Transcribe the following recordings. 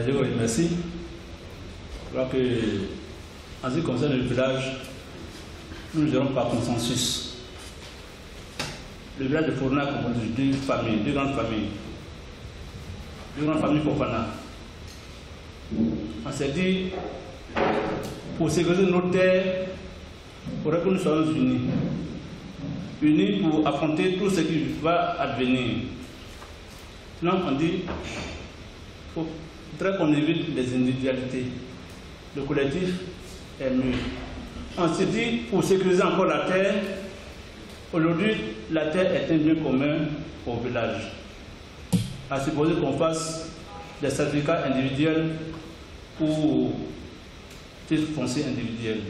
Je vous remercie. Je crois que, en ce qui concerne le village, nous ne gérons par consensus. Le village de Fofana compose deux familles, deux grandes familles. Deux grandes familles Fofana. On s'est dit, pour sécuriser nos terres, il faudrait que nous soyons unis. Unis pour affronter tout ce qui va advenir. Sinon, on dit, il faudrait qu'on évite les individualités. Le collectif est mieux. On s'est dit, pour sécuriser encore la terre, aujourd'hui, la terre est un bien commun au village. À supposer qu'on fasse des certificats individuels ou titres fonciers individuels.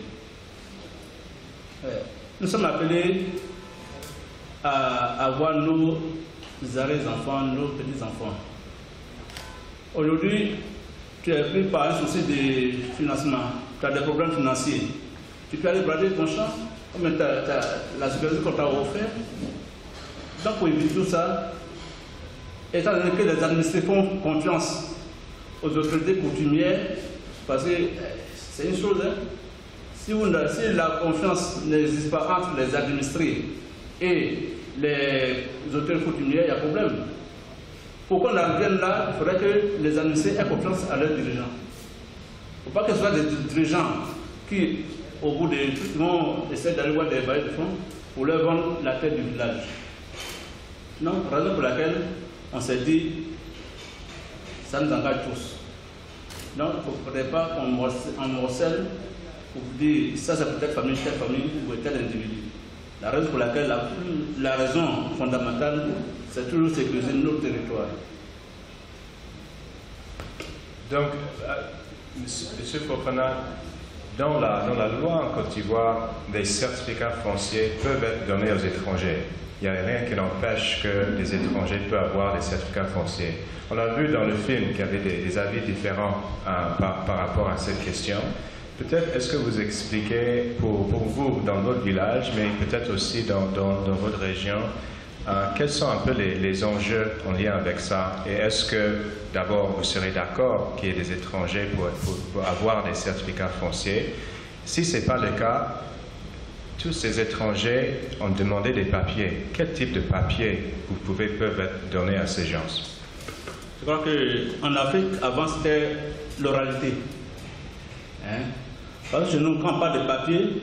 Nous sommes appelés à avoir nos arrière-enfants, nos petits-enfants. Aujourd'hui, tu es pris par un souci de financement, tu as des problèmes financiers. Tu peux aller brader ton champ, mais la sécurité qu'on t'a offert. Donc pour éviter tout ça, étant donné que les administrés font confiance aux autorités coutumières, parce que c'est une chose, hein, si la confiance n'existe pas entre les administrés et les autorités coutumières, il y a problème. Pour qu'on en revienne là, il faudrait que les administrés aient confiance à leurs dirigeants. Il ne faut pas que ce soit des dirigeants qui, au bout de tout, vont essayer d'aller voir des bailleurs de fonds pour leur vendre la terre du village. Non, raison pour laquelle on s'est dit, ça nous engage tous. Donc, il ne faudrait pas qu'on morcelle pour dire, ça c'est peut-être telle famille ou tel individu. La raison pour laquelle, la raison fondamentale, c'est toujours sécuriser notre territoire. Donc, M. Fofana, dans la loi en Côte d'Ivoire, des certificats fonciers peuvent être donnés aux étrangers. Il n'y a rien qui n'empêche que les étrangers peuvent avoir des certificats fonciers. On a vu dans le film qu'il y avait des avis différents par rapport à cette question. Peut-être est-ce que vous expliquez pour vous dans votre village, mais peut-être aussi dans votre région, quels sont un peu les enjeux en lien avec ça? Et est-ce que d'abord vous serez d'accord qu'il y ait des étrangers pour avoir des certificats fonciers? Si ce n'est pas le cas, tous ces étrangers ont demandé des papiers. Quel type de papiers peuvent être donnés à ces gens? Je crois qu'en Afrique, avant, c'était l'oralité. Hein? Parce que chez nous, quand on parle de papier,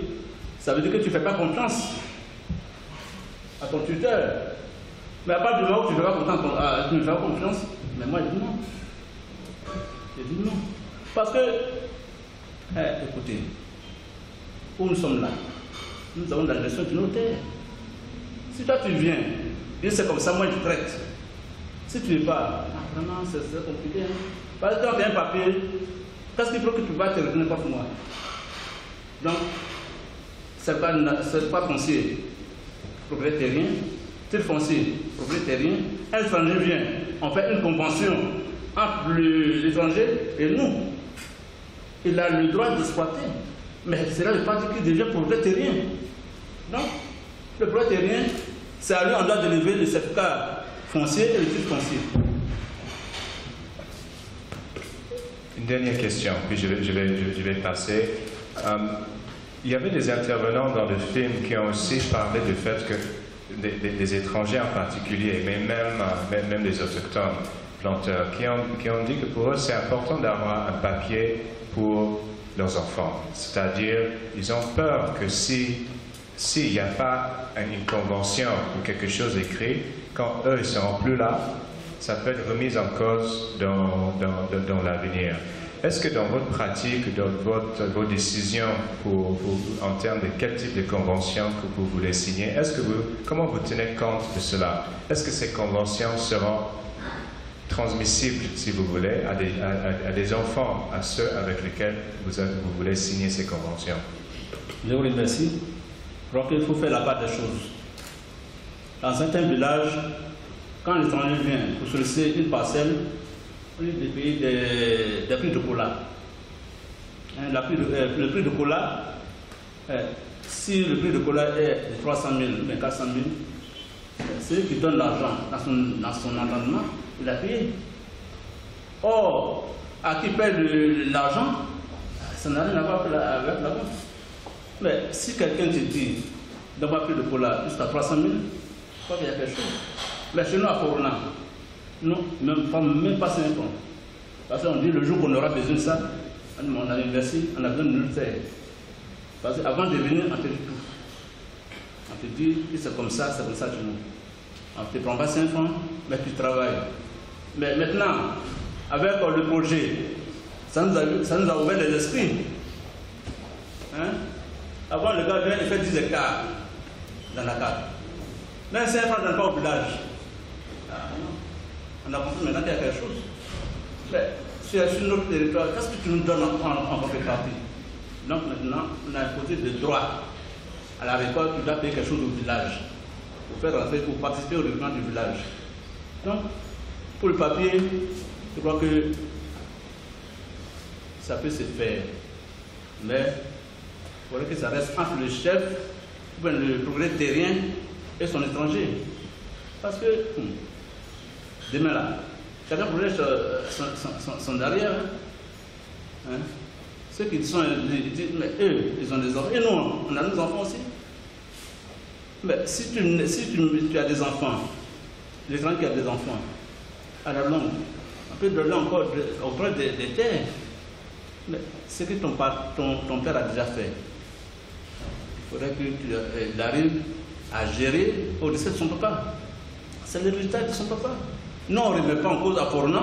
ça veut dire que tu ne fais pas confiance à ton tuteur. Mais à part du moment où tu ne fais pas confiance, mais moi, je dis non. Je dis non. Parce que, écoutez, où nous sommes là, nous avons la gestion de nos terres. Si toi tu viens, et c'est comme ça, moi je traite. Si tu n'es pas, vraiment c'est compliqué. Hein? Parce que quand tu as un papier, qu'est-ce qu'il faut que tu vas te retenir contre moi? Donc, c'est pas foncier, propriétaire terrien, titre foncier, propriétaire terrien. Un étranger vient, on fait une convention entre l'étranger et nous. Il a le droit d'exploiter, mais c'est là le parti qui devient propriétaire terrien. Donc, le propriétaire terrien, c'est à lui on doit délivrer le certificat foncier et le titre foncier. Une dernière question, puis je vais passer. Il y avait des intervenants dans le film qui ont aussi parlé du fait que des étrangers en particulier, mais même des autochtones planteurs, qui ont dit que pour eux c'est important d'avoir un papier pour leurs enfants. C'est-à-dire, ils ont peur que s'il n'y a pas une convention ou quelque chose écrit, quand eux ne seront plus là, ça peut être remis en cause dans l'avenir. Est-ce que dans votre pratique, dans vos décisions en termes de quel type de convention que vous voulez signer, comment vous tenez compte de cela? Est-ce que ces conventions seront transmissibles, si vous voulez, à des enfants, à ceux avec lesquels vous voulez signer ces conventions? Je vous remercie. Je crois qu'il faut faire la part des choses. Dans certains villages, quand l'étranger vient pour solliciter une parcelle, on lui de payer des prix de cola. Le prix de cola, si le prix de cola est de 300 000 ou 400 000, c'est eux qui donnent l'argent dans son entendement, il a payé. Or, à qui paie l'argent, ça n'a rien à voir avec la vente. Mais si quelqu'un te dit d'avoir pris le polar jusqu'à 300 000, je crois qu'il y a quelque chose. Mais chez nous à Corona, non, même pas 5 ans. Parce qu'on dit le jour qu'on aura besoin de ça, on a investi, on a besoin de nous faire. Parce qu'avant de venir, on te dit tout. On te dit que c'est comme ça chez nous. On ne te prend pas 5 francs, mais tu travailles. Mais maintenant, avec le projet, ça nous a ouvert les esprits. Hein? Avant, le gars vient, il fait 10 hectares dans la carte. Même 5 francs, on ne donne pas au village. Ah, non. On a compris maintenant qu'il y a quelque chose. Mais sur notre territoire, qu'est-ce que tu nous donnes en contrepartie? Donc maintenant, on a imposé des droits. À la récolte, tu dois payer quelque chose au village. Pour faire rentrer, pour participer au développement du village. Donc, pour le papier, je crois que ça peut se faire. Mais il faudrait que ça reste entre le chef, le progrès terrien et son étranger. Parce que, demain là, chacun progrès son derrière. Hein? Ceux qui sont, ils disent, mais eux, ils ont des enfants. Et nous, on a nos enfants aussi. Mais si tu as des enfants, les gens qui ont des enfants, à la longue, on peut donner encore auprès des terres. Mais ce que ton père a déjà fait, il faudrait qu'il arrive à gérer au décès de son papa. C'est le résultat de son papa. Non, on ne remet pas en cause à Corona,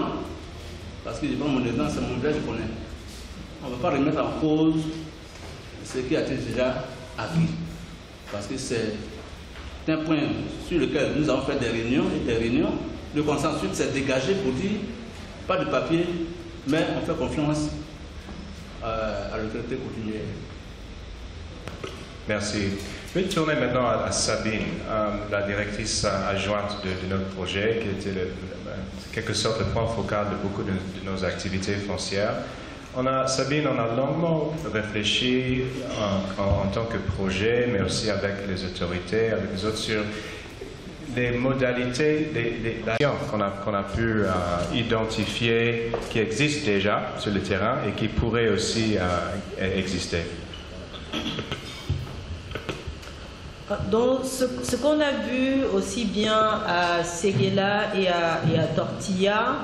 parce que mon dedans, c'est mon village, je connais. On ne va pas remettre en cause ce qui a été déjà acquis. Parce que c'est un point sur lequel nous avons fait des réunions. Le consensus s'est dégagé pour dire pas de papier, mais on fait confiance à l'autorité coutumière. Merci. Je vais tourner maintenant à Sabine, la directrice adjointe de notre projet, qui était en quelque sorte le point focal de beaucoup de nos activités foncières. Sabine, on a longuement réfléchi en tant que projet, mais aussi avec les autorités, avec les autres, sur les modalités d'action qu'on a pu identifier, qui existent déjà sur le terrain et qui pourraient aussi exister. Donc, ce qu'on a vu aussi bien à Séguéla et à Tortilla,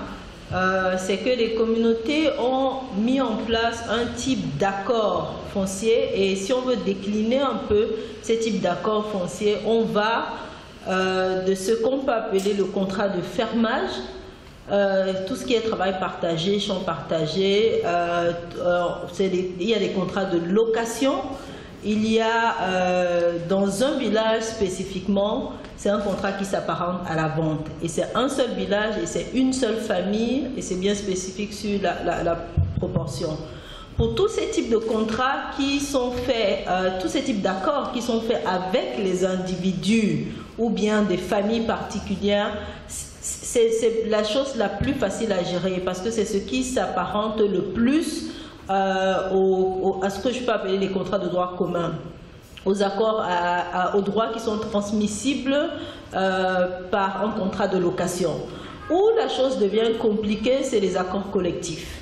c'est que les communautés ont mis en place un type d'accord foncier, et si on veut décliner un peu ce type d'accord foncier, on va de ce qu'on peut appeler le contrat de fermage, tout ce qui est travail partagé, champs partagés, il y a des contrats de location. Il y a dans un village spécifiquement, c'est un contrat qui s'apparente à la vente. Et c'est un seul village et c'est une seule famille, et c'est bien spécifique sur la proportion. Pour tous ces types de contrats qui sont faits, tous ces types d'accords qui sont faits avec les individus ou bien des familles particulières, c'est la chose la plus facile à gérer, parce que c'est ce qui s'apparente le plus à ce que je peux appeler les contrats de droit commun, aux accords, aux droits qui sont transmissibles par un contrat de location. Où la chose devient compliquée, c'est les accords collectifs.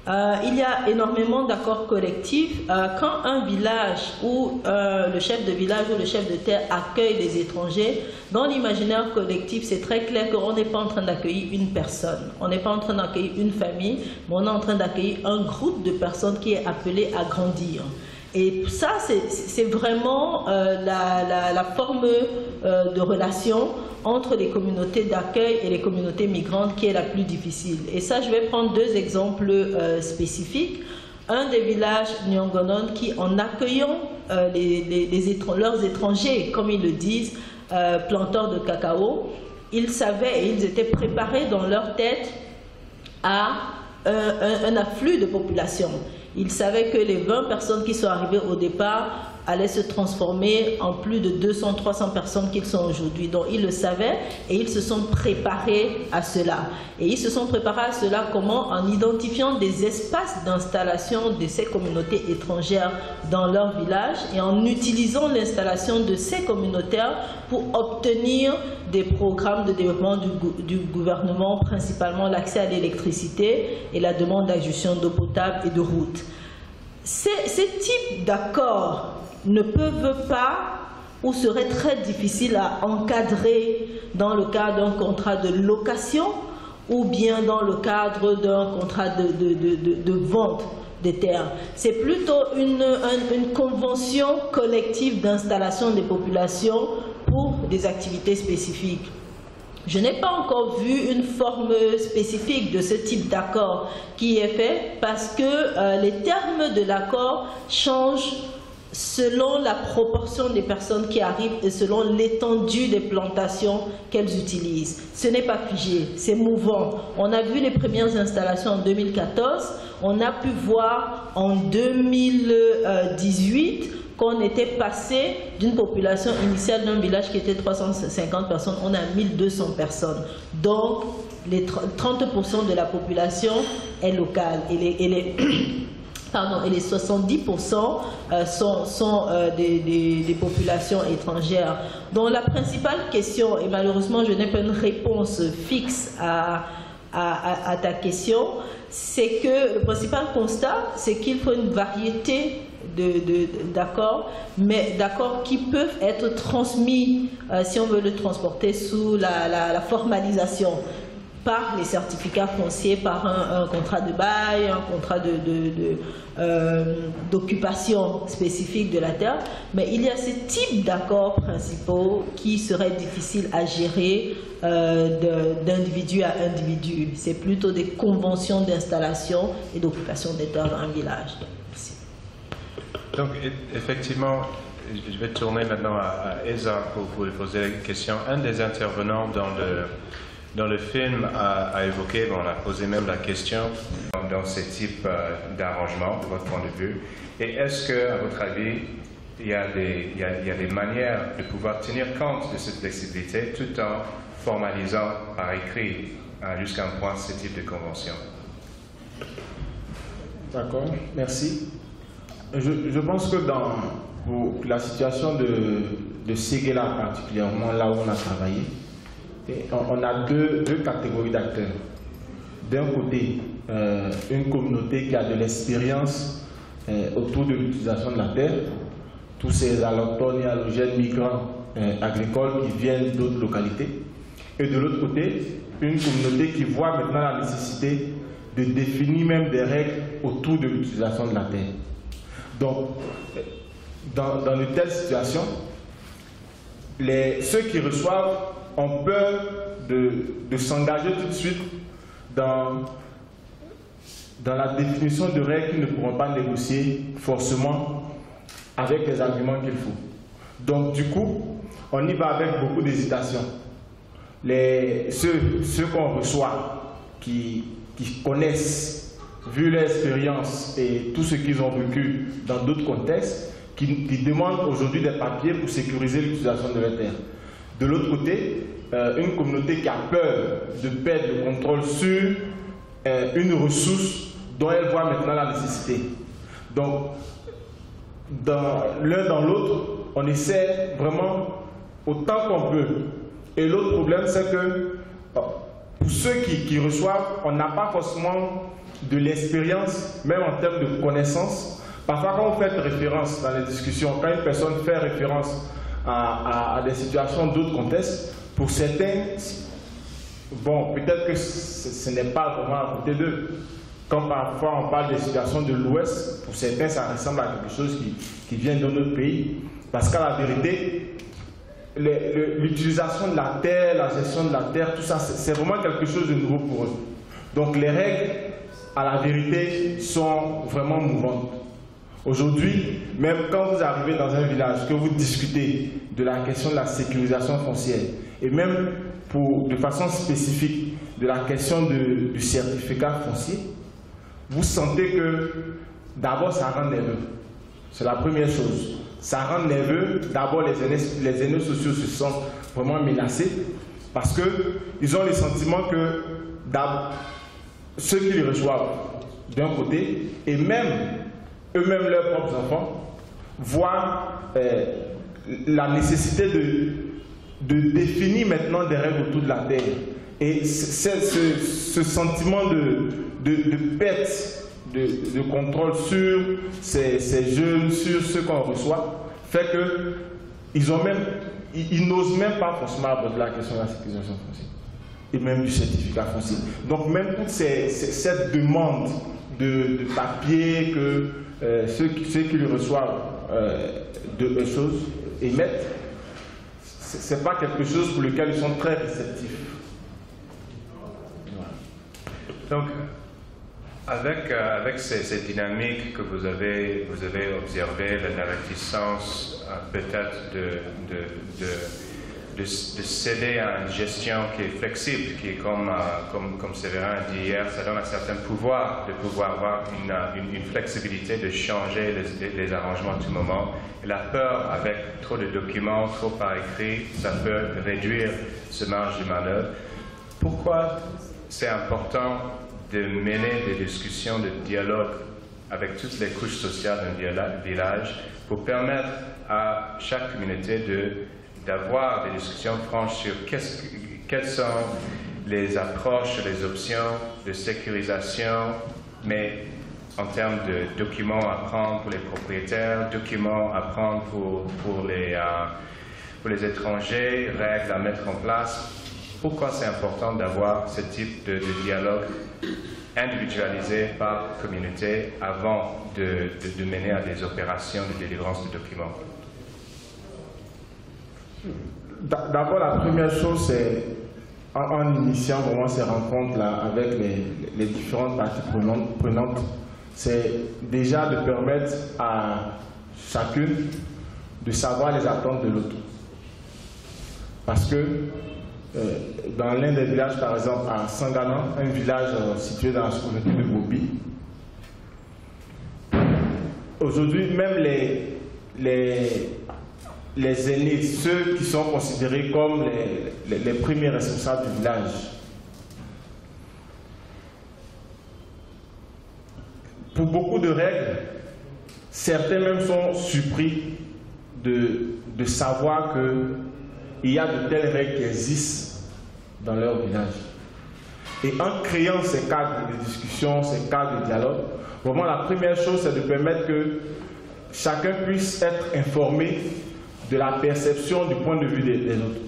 Il y a énormément d'accords collectifs. Quand un village ou le chef de village ou le chef de terre accueille des étrangers, dans l'imaginaire collectif, c'est très clair qu'on n'est pas en train d'accueillir une personne, on n'est pas en train d'accueillir une famille, mais on est en train d'accueillir un groupe de personnes qui est appelé à grandir. Et ça, c'est vraiment la forme de relation entre les communautés d'accueil et les communautés migrantes qui est la plus difficile. Et ça, je vais prendre deux exemples spécifiques. Un des villages Nyongonon qui, en accueillant leurs étrangers, comme ils le disent, planteurs de cacao, ils savaient et ils étaient préparés dans leur tête à un afflux de population. il savait que les 20 personnes qui sont arrivées au départ allaient se transformer en plus de 200-300 personnes qu'ils sont aujourd'hui. Donc ils le savaient et ils se sont préparés à cela. Et ils se sont préparés à cela comment? En identifiant des espaces d'installation de ces communautés étrangères dans leur village et en utilisant l'installation de ces communautaires pour obtenir des programmes de développement du gouvernement, principalement l'accès à l'électricité et la demande d'adjonction d'eau potable et de routes. Ces types d'accords ne peuvent pas ou seraient très difficiles à encadrer dans le cadre d'un contrat de location ou bien dans le cadre d'un contrat de vente des terres. C'est plutôt une convention collective d'installation des populations pour des activités spécifiques. Je n'ai pas encore vu une forme spécifique de ce type d'accord qui est fait parce que les termes de l'accord changent selon la proportion des personnes qui arrivent et selon l'étendue des plantations qu'elles utilisent. Ce n'est pas figé, c'est mouvant. On a vu les premières installations en 2014, on a pu voir en 2018 qu'on était passé d'une population initiale d'un village qui était 350 personnes, on a 1200 personnes. Donc, les 30% de la population est locale et les 70% sont des populations étrangères. Donc la principale question, et malheureusement je n'ai pas une réponse fixe à ta question, c'est que le principal constat, c'est qu'il faut une variété d'accords, mais d'accords qui peuvent être transmis, si on veut le transporter, sous la formalisation, par les certificats fonciers, par un contrat de bail, un contrat d'occupation spécifique de la terre. Mais il y a ces types d'accords principaux qui seraient difficiles à gérer d'individu à individu. C'est plutôt des conventions d'installation et d'occupation des terres dans un village. Merci. Donc, effectivement, je vais tourner maintenant à Eza pour lui poser la question. Un des intervenants dans le film a évoqué, on a posé même la question dans ce type d'arrangement, de votre point de vue. Et est-ce que, à votre avis, il y a des manières de pouvoir tenir compte de cette flexibilité tout en formalisant par écrit jusqu'à un point ce type de convention? D'accord, merci. Je pense que pour la situation de Séguéla particulièrement, là où on a travaillé, on a deux catégories d'acteurs. D'un côté, une communauté qui a de l'expérience autour de l'utilisation de la terre, tous ces allochtones et allogènes migrants agricoles qui viennent d'autres localités. Et de l'autre côté, une communauté qui voit maintenant la nécessité de définir même des règles autour de l'utilisation de la terre. Donc, dans de telles situations, ceux qui reçoivent ont peur de s'engager tout de suite dans la définition de règles qu'ils ne pourront pas négocier forcément avec les arguments qu'il faut. Donc du coup, on y va avec beaucoup d'hésitation. Ceux qu'on reçoit, qui connaissent, vu leur expérience et tout ce qu'ils ont vécu dans d'autres contextes, qui demandent aujourd'hui des papiers pour sécuriser l'utilisation de leurs terres. De l'autre côté, une communauté qui a peur de perdre le contrôle sur une ressource dont elle voit maintenant la nécessité. Donc, l'un dans l'autre, on essaie vraiment autant qu'on peut. Et l'autre problème, c'est que pour ceux qui reçoivent, on n'a pas forcément de l'expérience, même en termes de connaissances. Parfois, quand vous faites référence dans les discussions, quand une personne fait référence à des situations d'autres contextes, pour certains, bon, peut-être que ce n'est pas vraiment à côté d'eux. Quand parfois on parle des situations de l'Ouest, pour certains, ça ressemble à quelque chose qui vient de notre pays. Parce qu'à la vérité, l'utilisation de la terre, la gestion de la terre, tout ça, c'est vraiment quelque chose de nouveau pour eux. Donc les règles, à la vérité, sont vraiment mouvantes. Aujourd'hui, même quand vous arrivez dans un village, que vous discutez de la question de la sécurisation foncière, et même de façon spécifique de la question du certificat foncier, vous sentez que d'abord ça rend nerveux. C'est la première chose. Ça rend nerveux. D'abord les aînés sociaux se sentent vraiment menacés parce qu'ils ont le sentiment que ceux qui les reçoivent d'un côté et même eux-mêmes leurs propres enfants voient la nécessité de définir maintenant des règles autour de la terre. Et ce sentiment de perte de contrôle sur ces jeunes, sur ceux qu'on reçoit, fait qu'ils n'osent même pas forcément aborder la question de la sécurisation foncière et même du certificat foncier. Donc même toute cette demande de papier que ceux qui le reçoivent de choses émettent, ce n'est pas quelque chose pour lequel ils sont très réceptifs. Donc, avec ces dynamiques que vous avez observées, la réticence peut-être de céder à une gestion qui est flexible, qui est comme Séverin a dit hier, ça donne un certain pouvoir de pouvoir avoir une flexibilité de changer les arrangements à tout moment. Et la peur avec trop de documents, trop par écrit, ça peut réduire ce marge de manœuvre. Pourquoi c'est important de mener des discussions, de dialogue avec toutes les couches sociales d'un village pour permettre à chaque communauté d'avoir des discussions franches sur quelles sont les approches, les options de sécurisation, mais en termes de documents à prendre pour les propriétaires, documents à prendre pour les étrangers, règles à mettre en place. Pourquoi c'est important d'avoir ce type de dialogue individualisé par communauté avant de mener à des opérations de délivrance de documents? D'abord, la première chose, c'est en initiant vraiment ces rencontres-là avec les différentes parties prenantes, c'est déjà de permettre à chacune de savoir les attentes de l'autre. Parce que dans l'un des villages, par exemple à Sangana, un village situé dans la communauté de Bobi, aujourd'hui, même les aînés, ceux qui sont considérés comme les premiers responsables du village, pour beaucoup de règles, certains même sont surpris de savoir qu'il y a de telles règles qui existent dans leur village. Et en créant ces cadres de discussion, ces cadres de dialogue, vraiment la première chose, c'est de permettre que chacun puisse être informé de la perception du point de vue des autres.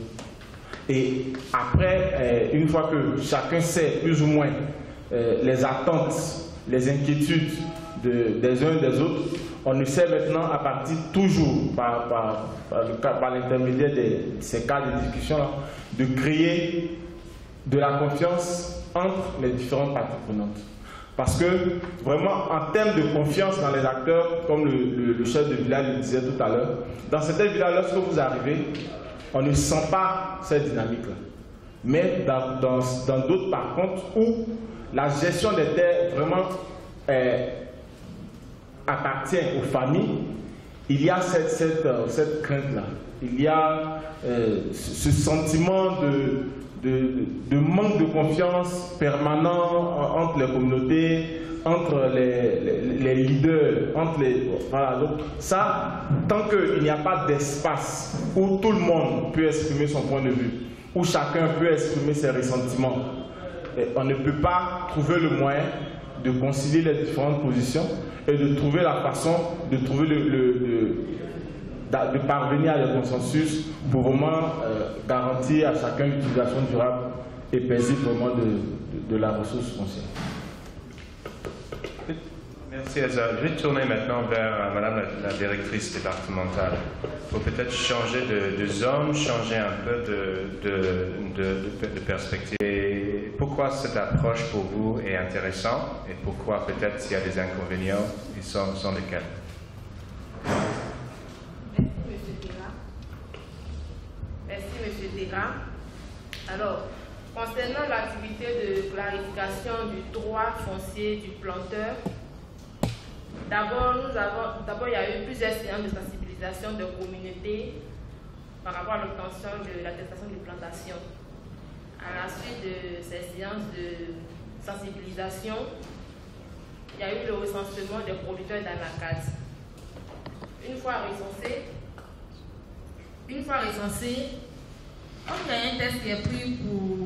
Et après, une fois que chacun sait plus ou moins les attentes, les inquiétudes des uns et des autres, on essaie maintenant, à partir toujours par l'intermédiaire de ces cas de discussion-là, de créer de la confiance entre les différentes parties prenantes. Parce que vraiment, en termes de confiance dans les acteurs, comme le chef de village le disait tout à l'heure, dans certains villages, lorsque vous arrivez, on ne sent pas cette dynamique-là. Mais dans d'autres, par contre, où la gestion des terres vraiment appartient aux familles, il y a cette crainte-là. Il y a ce sentiment de manque de confiance permanent entre les communautés, entre les leaders, entre les... Voilà, donc ça, tant qu'il n'y a pas d'espace où tout le monde peut exprimer son point de vue, où chacun peut exprimer ses ressentiments, on ne peut pas trouver le moyen de concilier les différentes positions et de trouver la façon de trouver de parvenir à des consensus pour vraiment garantir à chacun une utilisation durable et paisible vraiment de la ressource foncière. Merci Elsa. Je vais tourner maintenant vers Madame la directrice départementale pour peut-être changer de zone, changer un peu de perspective. Et pourquoi cette approche pour vous est intéressante et pourquoi peut-être s'il y a des inconvénients, ils sont lesquels? Merci M. Théra. Alors, concernant l'activité de clarification du droit foncier du planteur, D'abord, il y a eu plusieurs séances de sensibilisation de communautés par rapport à l'obtention de l'attestation de plantation. À la suite de ces séances de sensibilisation, il y a eu le recensement des producteurs d'anacarde. Une fois recensé, il y a un test qui est pris pour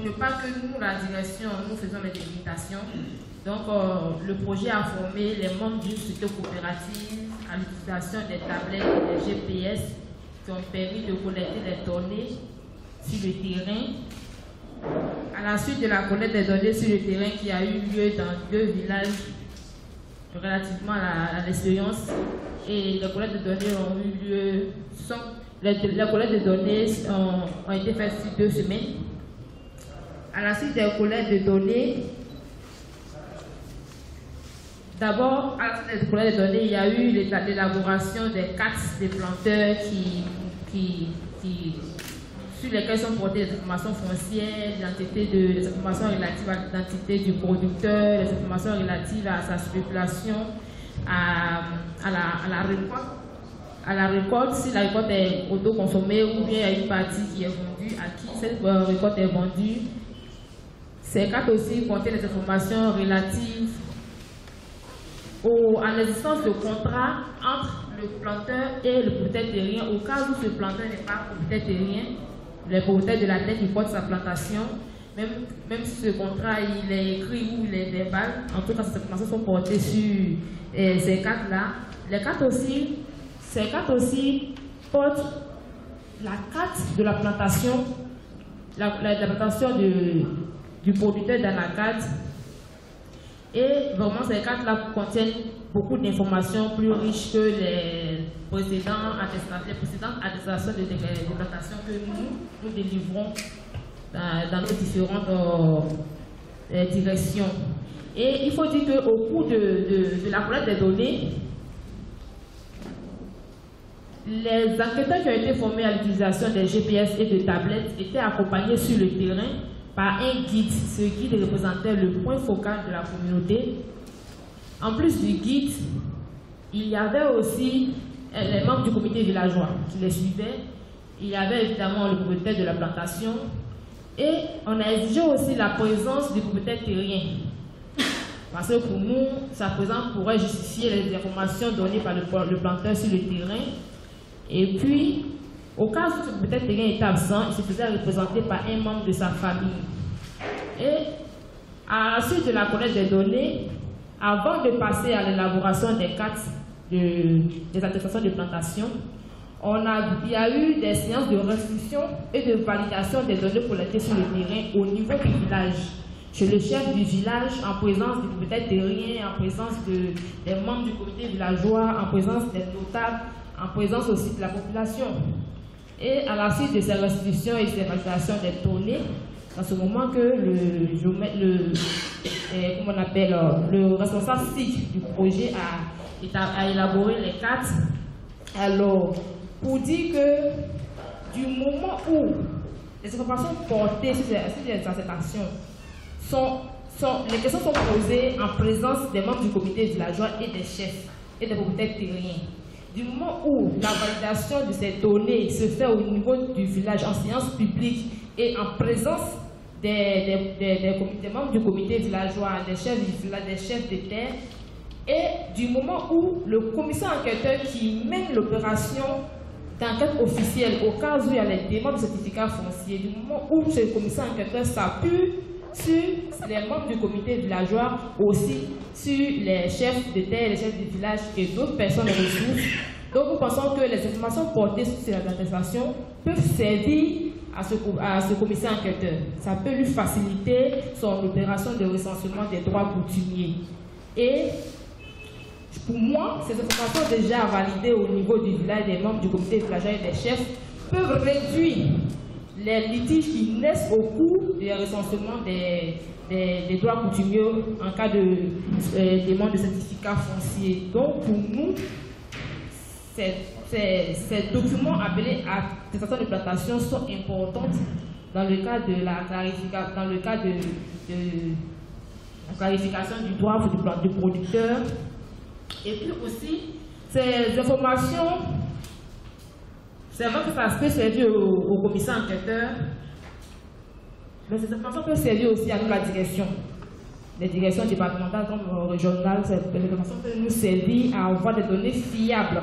ne pas que nous, la direction, nous faisons les délimitations. Donc, le projet a formé les membres d'une société coopérative à l'utilisation des tablettes et des GPS qui ont permis de collecter des données sur le terrain. À la suite de la collecte des données sur le terrain qui a eu lieu dans 2 villages relativement à l'expérience, et les collectes de données ont eu lieu, les collectes de données ont été faites sur 2 semaines. À la suite des collectes de données, d'abord, à la suite des collectes de données, il y a eu l'élaboration des cartes des planteurs sur lesquelles sont portées les informations foncières, les informations relatives à l'identité du producteur, les informations relatives à sa spéculation, à la récolte, si la récolte est autoconsommée ou bien il y a une partie qui est vendue, à qui cette récolte est vendue. Ces cartes aussi contiennent les informations relatives à l'existence de contrats entre le planteur et le propriétaire terrien, au cas où ce planteur n'est pas propriétaire terrien, le propriétaire de la terre qui porte sa plantation, même si ce contrat il est écrit ou il est verbal, en tout cas ces informations sont portées sur ces cartes-là. Ces cartes aussi portent la carte de la plantation, la plantation du producteur d'anacarde. Et vraiment, ces cartes-là contiennent beaucoup d'informations plus riches que les précédentes attestations de plantation que nous délivrons dans nos différentes directions. Et il faut dire qu'au cours de la collecte des données, les enquêteurs qui ont été formés à l'utilisation des GPS et de tablettes étaient accompagnés sur le terrain par un guide. Ce guide représentait le point focal de la communauté. En plus du guide, il y avait aussi les membres du comité villageois qui les suivaient. Il y avait évidemment le propriétaire de la plantation. Et on a exigé aussi la présence du propriétaire terrien. Parce que pour nous, sa présence pourrait justifier les informations données par le planteur sur le terrain. Et puis, au cas où ce propriétaire terrien était absent, il se faisait représenter par un membre de sa famille. Et à la suite de la collecte des données, avant de passer à l'élaboration des cartes des attestations de plantation, il y a eu des séances de restitution et de validation des données collectées sur le terrain au niveau du village. Chez le chef du village, en présence du propriétaire terrien, en présence des membres du comité villageois, en présence des notables, en présence aussi de la population. Et à la suite de ces restitutions et ces validations des données, à ce moment que le responsable site du projet a élaboré les cartes. Alors, pour dire que du moment où les informations portées sur cette action les questions sont posées en présence des membres du comité villageois et des chefs et des propriétaires terriens. Du moment où la validation de ces données se fait au niveau du village en séance publique et en présence des membres du comité villageois, des chefs du village, des chefs de terre, et du moment où le commissaire enquêteur qui mène l'opération d'enquête officielle au cas où il y a les demandes de certificats fonciers, du moment où ce commissaire enquêteur s'appuie sur les membres du comité villageois, aussi sur les chefs de terre, les chefs du village et d'autres personnes ressources. Donc nous pensons que les informations portées sur cette attestation peuvent servir à ce commissaire enquêteur. Ça peut lui faciliter son opération de recensement des droits coutumiers. Et pour moi, ces informations déjà validées au niveau du village, des membres du comité villageois et des chefs peuvent réduire les litiges qui naissent au cours du recensement des droits coutumiers en cas de demande de certificat foncier. Donc pour nous, ces documents appelés attestations de plantation sont importants dans le cas de la clarification, dans le cas la clarification du droit du producteur. Et puis aussi, ces informations, c'est vrai que ça peut servir au commissaire enquêteur, mais ces informations peuvent servir aussi à nous, la direction. Les directions départementales comme régionales, ces informations peuvent nous servir à avoir des données fiables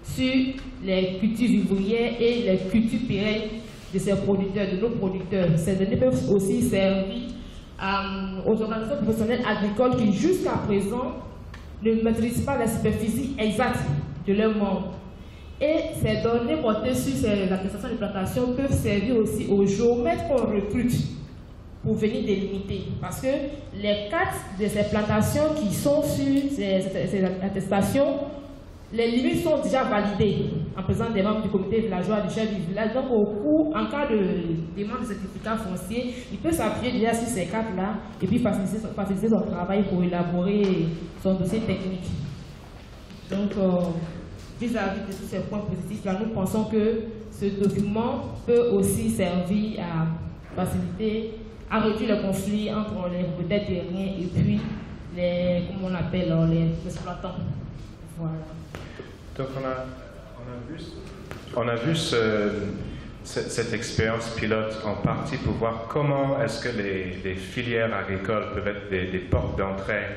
sur les cultures vivrières et les cultures pérennes de ces producteurs, de nos producteurs. Ces données peuvent aussi servir aux organisations professionnelles agricoles qui, jusqu'à présent, ne maîtrisent pas la superficie exacte de leurs membres. Et ces données portées sur l'attestation de plantation peuvent servir aussi aux géomètres qu'on recrute pour venir délimiter. Parce que les cartes de ces plantations qui sont sur ces attestations, les limites sont déjà validées en présence des membres du comité villageois, du chef du village. Donc, en cas de demande de certificat foncier, il peut s'appuyer déjà sur ces cartes-là et puis faciliter son travail pour élaborer son dossier technique. Donc, vis-à-vis de tous ces points positifs-là, nous pensons que ce document peut aussi servir à faciliter, à réduire le conflit entre les propriétaires terriens et puis les, comment on appelle, les exploitants. Voilà. Donc on a vu cette expérience pilote en partie pour voir comment est-ce que les filières agricoles peuvent être des portes d'entrée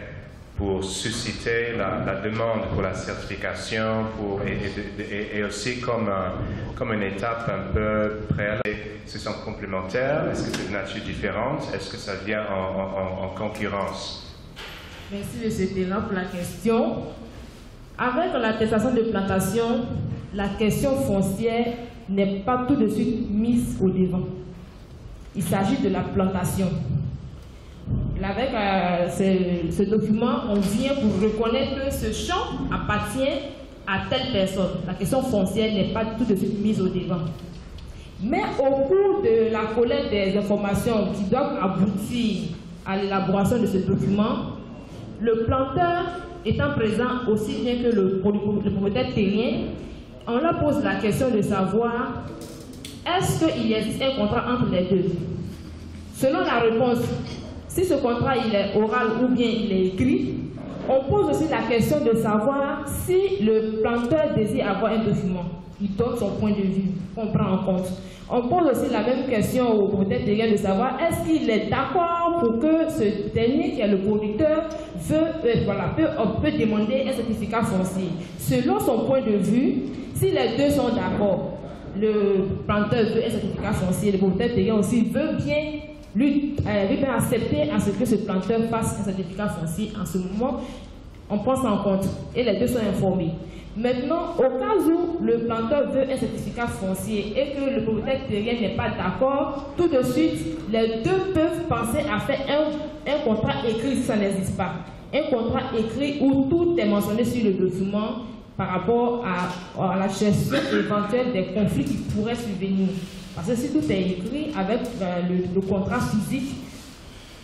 pour susciter la demande pour la certification et aussi comme une étape un peu préalable. Ce sont complémentaires? Est-ce que c'est de nature différente? Est-ce que ça vient en concurrence? Merci M. Terran pour la question. Avec l'attestation de plantation, la question foncière n'est pas tout de suite mise au devant. Il s'agit de la plantation. Avec ce document, on vient pour reconnaître que ce champ appartient à telle personne. La question foncière n'est pas tout de suite mise au devant. Mais au cours de la collecte des informations qui doivent aboutir à l'élaboration de ce document, le planteur étant présent aussi bien que le propriétaire terrien, on leur pose la question de savoir est-ce qu'il existe un contrat entre les deux. Selon la réponse, si ce contrat il est oral ou bien il est écrit, on pose aussi la question de savoir si le planteur désire avoir un document. Il donne son point de vue, on prend en compte. On pose aussi la même question au propriétaire terrien de savoir est-ce qu'il est d'accord pour que ce dernier qui est le producteur peut demander un certificat foncier. Selon son point de vue, si les deux sont d'accord, le planteur veut un certificat foncier, le propriétaire terrien aussi veut bien lui accepter à ce que ce planteur fasse un certificat foncier. En ce moment, on prend ça en compte et les deux sont informés. Maintenant, au cas où le planteur veut un certificat foncier et que le propriétaire terrien n'est pas d'accord, tout de suite, les deux peuvent penser à faire un contrat écrit si ça n'existe pas. Un contrat écrit où tout est mentionné sur le document par rapport à la gestion éventuelle des conflits qui pourraient survenir. Parce que si tout est écrit avec le contrat physique,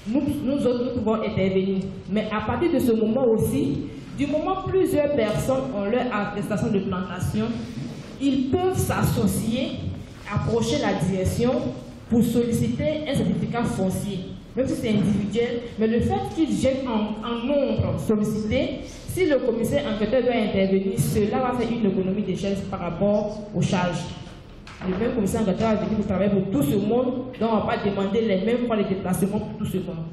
nous autres, nous pouvons intervenir. Mais à partir de ce moment aussi, du moment où plusieurs personnes ont leur attestation de plantation, ils peuvent s'associer, approcher la direction pour solliciter un certificat foncier. Même si c'est individuel, mais le fait qu'ils viennent en nombre solliciter, si le commissaire enquêteur doit intervenir, cela va faire une économie d'échelle par rapport aux charges. Le même commissaire enquêteur va venir pour travailler pour tout ce monde, donc on ne va pas demander les mêmes fois de déplacement pour tout ce monde.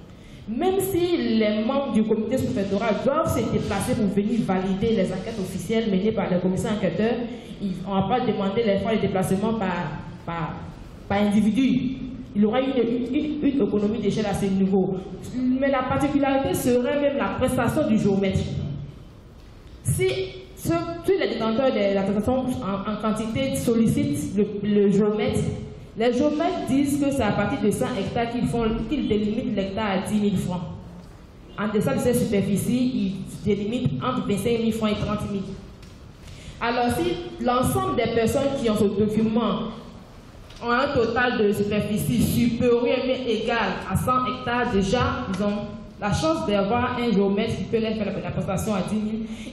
Même si les membres du comité sous-préfectoral doivent se déplacer pour venir valider les enquêtes officielles menées par les commissaires enquêteurs, on ne va pas demander les fois de déplacement par individu. Il y aura une économie d'échelle à ce niveau. Mais la particularité serait même la prestation du géomètre. Si les détenteurs de l'attestation en quantité sollicitent le géomètre, les géomètres disent que c'est à partir de 100 hectares qu'ils délimitent l'hectare à 10 000 francs. En deçà de cette superficie, ils délimitent entre 25 000 francs et 30 000. Alors si l'ensemble des personnes qui ont ce document ont un total de superficie supérieur mais égal à 100 hectares, déjà, ils ont la chance d'avoir un géomètre qui peut leur faire la prestation à 10 000.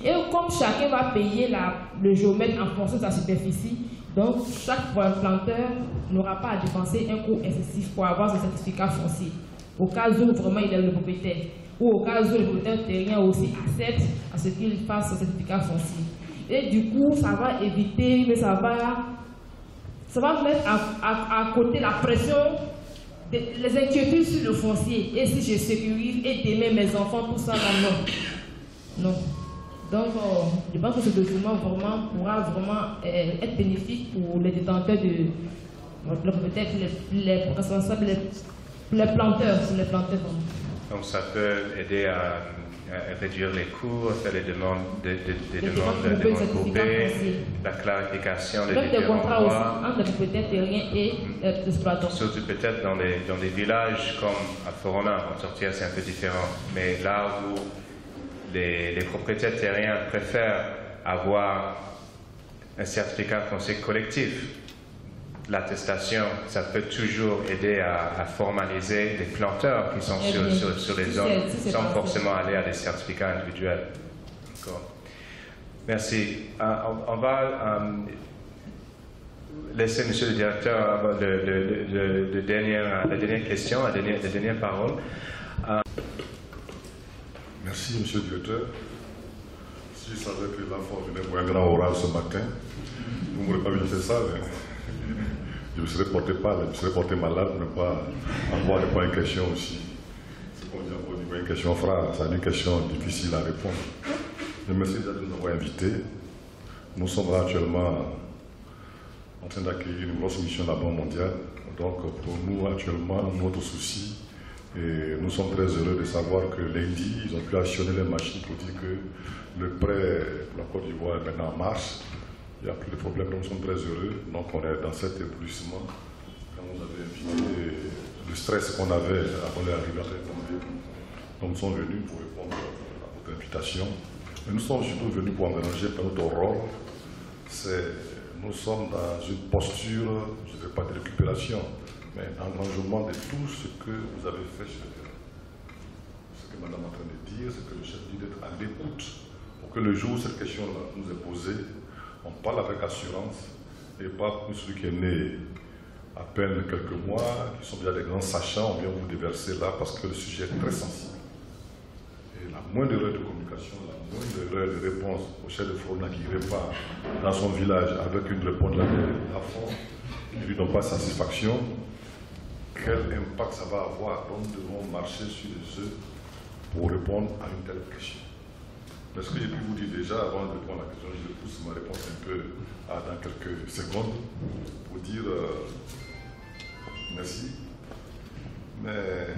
Et comme chacun va payer le géomètre en fonction de sa superficie, donc chaque planteur n'aura pas à dépenser un coût excessif pour avoir ce certificat foncier, au cas où vraiment il est le propriétaire. ou au cas où le propriétaire terrien aussi accepte à ce qu'il fasse son certificat foncier. Et du coup, ça va éviter, mais ça va mettre à côté la pression, les inquiétudes sur le foncier. Et si je sécurise et demain mes enfants, tout ça, non. Non. Donc, je pense que ce document vraiment pourra vraiment être bénéfique pour les détenteurs de peut-être les responsables, les planteurs. Donc, ça peut aider à réduire les coûts, faire des demandes groupées, la clarification des différents droits. Entre les propriétaires terriens et l'exploitant. Surtout peut-être dans des villages comme à Forona, en Tortilla, c'est un peu différent. Mais là où les propriétaires terriens préfèrent avoir un certificat foncier collectif, l'attestation, ça peut toujours aider à formaliser les planteurs qui sont sur les zones sans forcément aller à des certificats individuels. Merci. On va laisser Monsieur le Directeur avoir la dernière question, la dernière parole. Merci, Monsieur le Directeur. Si je savais que la fois venait pour un grand oral ce matin, vous ne m'aurez pas vu faire ça, mais je me serais porté malade, mais pas avoir les points de question aussi. Ce qu'on dit encore, une question frère, c'est une question difficile à répondre. Je merci de nous avoir invités. Nous sommes actuellement en train d'accueillir une grosse mission de la Banque mondiale. Donc, pour nous, actuellement, notre souci, et nous sommes très heureux de savoir que lundi, ils ont pu actionner les machines pour dire que le prêt pour la Côte d'Ivoire est maintenant en marche. Il n'y a plus de problème, donc nous sommes très heureux. Donc on est dans cet éblouissement. Quand vous avez invité, le stress qu'on avait avant l'arrivée à répondre. Donc nous sommes venus pour répondre à votre invitation. Mais nous sommes surtout venus pour engager par notre rôle. Nous sommes dans une posture, je ne dirais pas de récupération, mais d'engagement de tout ce que vous avez fait sur le terrain. Ce que Madame est en train de dire, c'est que le chef dit d'être à l'écoute pour que le jour où cette question-là nous est posée, on parle avec assurance et pas pour celui qui est né à peine quelques mois, qui sont déjà des grands sachants, on vient vous déverser là parce que le sujet est très sensible. Et la moindre erreur de communication, la moindre erreur de réponse au chef de Forona qui repart dans son village avec une réponse de la France qui ne lui donne pas satisfaction, quel impact ça va avoir? Donc nous devons marcher sur les œufs pour répondre à une telle question. Mais ce que j'ai pu vous dire déjà, avant de répondre à la question, je pousse ma réponse un peu dans quelques secondes pour dire merci. Mais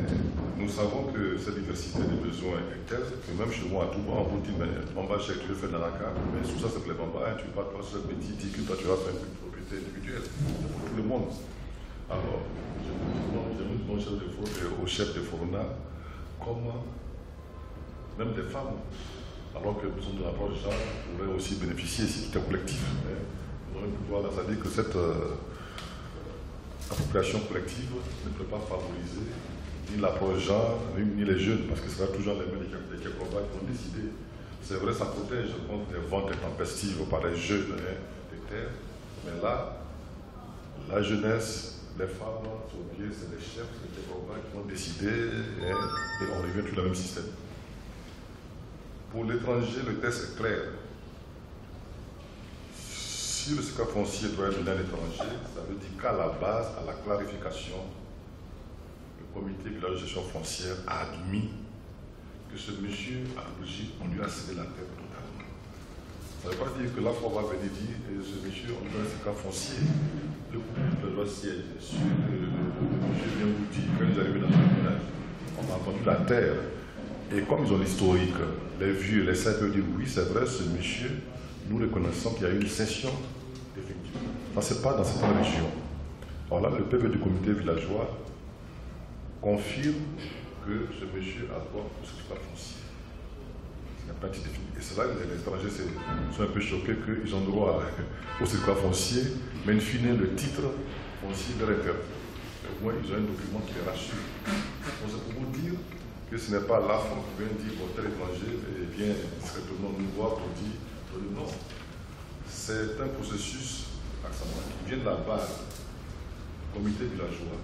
nous savons que cette diversité de besoins est telle que même chez moi, à tout moment, on vous dit, mais Bamba, tu veux faire dans la carte, mais sous ça, c'est pour les Bamba, tu ne vas pas sur le petit dit que toi, tu vas faire une propriété individuelle. C'est pour tout le monde. Alors, je me demande au chef de Forona, comment, même des femmes, alors que nous sommes de l'approche genre, pourraient aussi bénéficier si c'était collectif. Nous aurions pu voir, c'est-à-dire que cette appropriation collective ne peut pas favoriser ni l'approche genre, ni les jeunes, parce que ce sera toujours les mêmes qui vont décider. C'est vrai, ça protège contre des ventes intempestives par les jeunes des terres, mais là, la jeunesse, les femmes, c'est les chefs, c'est les qui vont décider, et on revient tout le même système. Pour l'étranger, le test est clair. Si le certificat foncier doit être donné à l'étranger, ça veut dire qu'à la base, à la clarification, le comité de la gestion foncière a admis que ce monsieur à l'origine, on lui a cédé la terre totalement. Ça ne veut pas dire que là, on va venir dire que ce monsieur, on lui a un certificat foncier. Le couple de loi siège, bien sûr, le monsieur vient vous dire, quand ils arrivent dans le village, on a vendu la terre. Et comme ils ont l'historique, les vieux, les saints peuvent dire oui, c'est vrai, ce monsieur, nous reconnaissons qu'il y a eu une cession définitive. Ça, ce n'est pas dans cette région. Alors là, le PV du comité villageois confirme que ce monsieur a droit au certificat foncier. C'est un parti défini. Et c'est là que les étrangers sont un peu choqués qu'ils ont droit au certificat foncier, mais in fine, le titre foncier leur intérêt. Au moins, ils ont un document qui les rassure. Donc, c'est pour vous dire que ce n'est pas la France qui vient dire au tel étranger et vient discrètement nous voir pour dire non. C'est un processus qui vient de la base du comité villageois.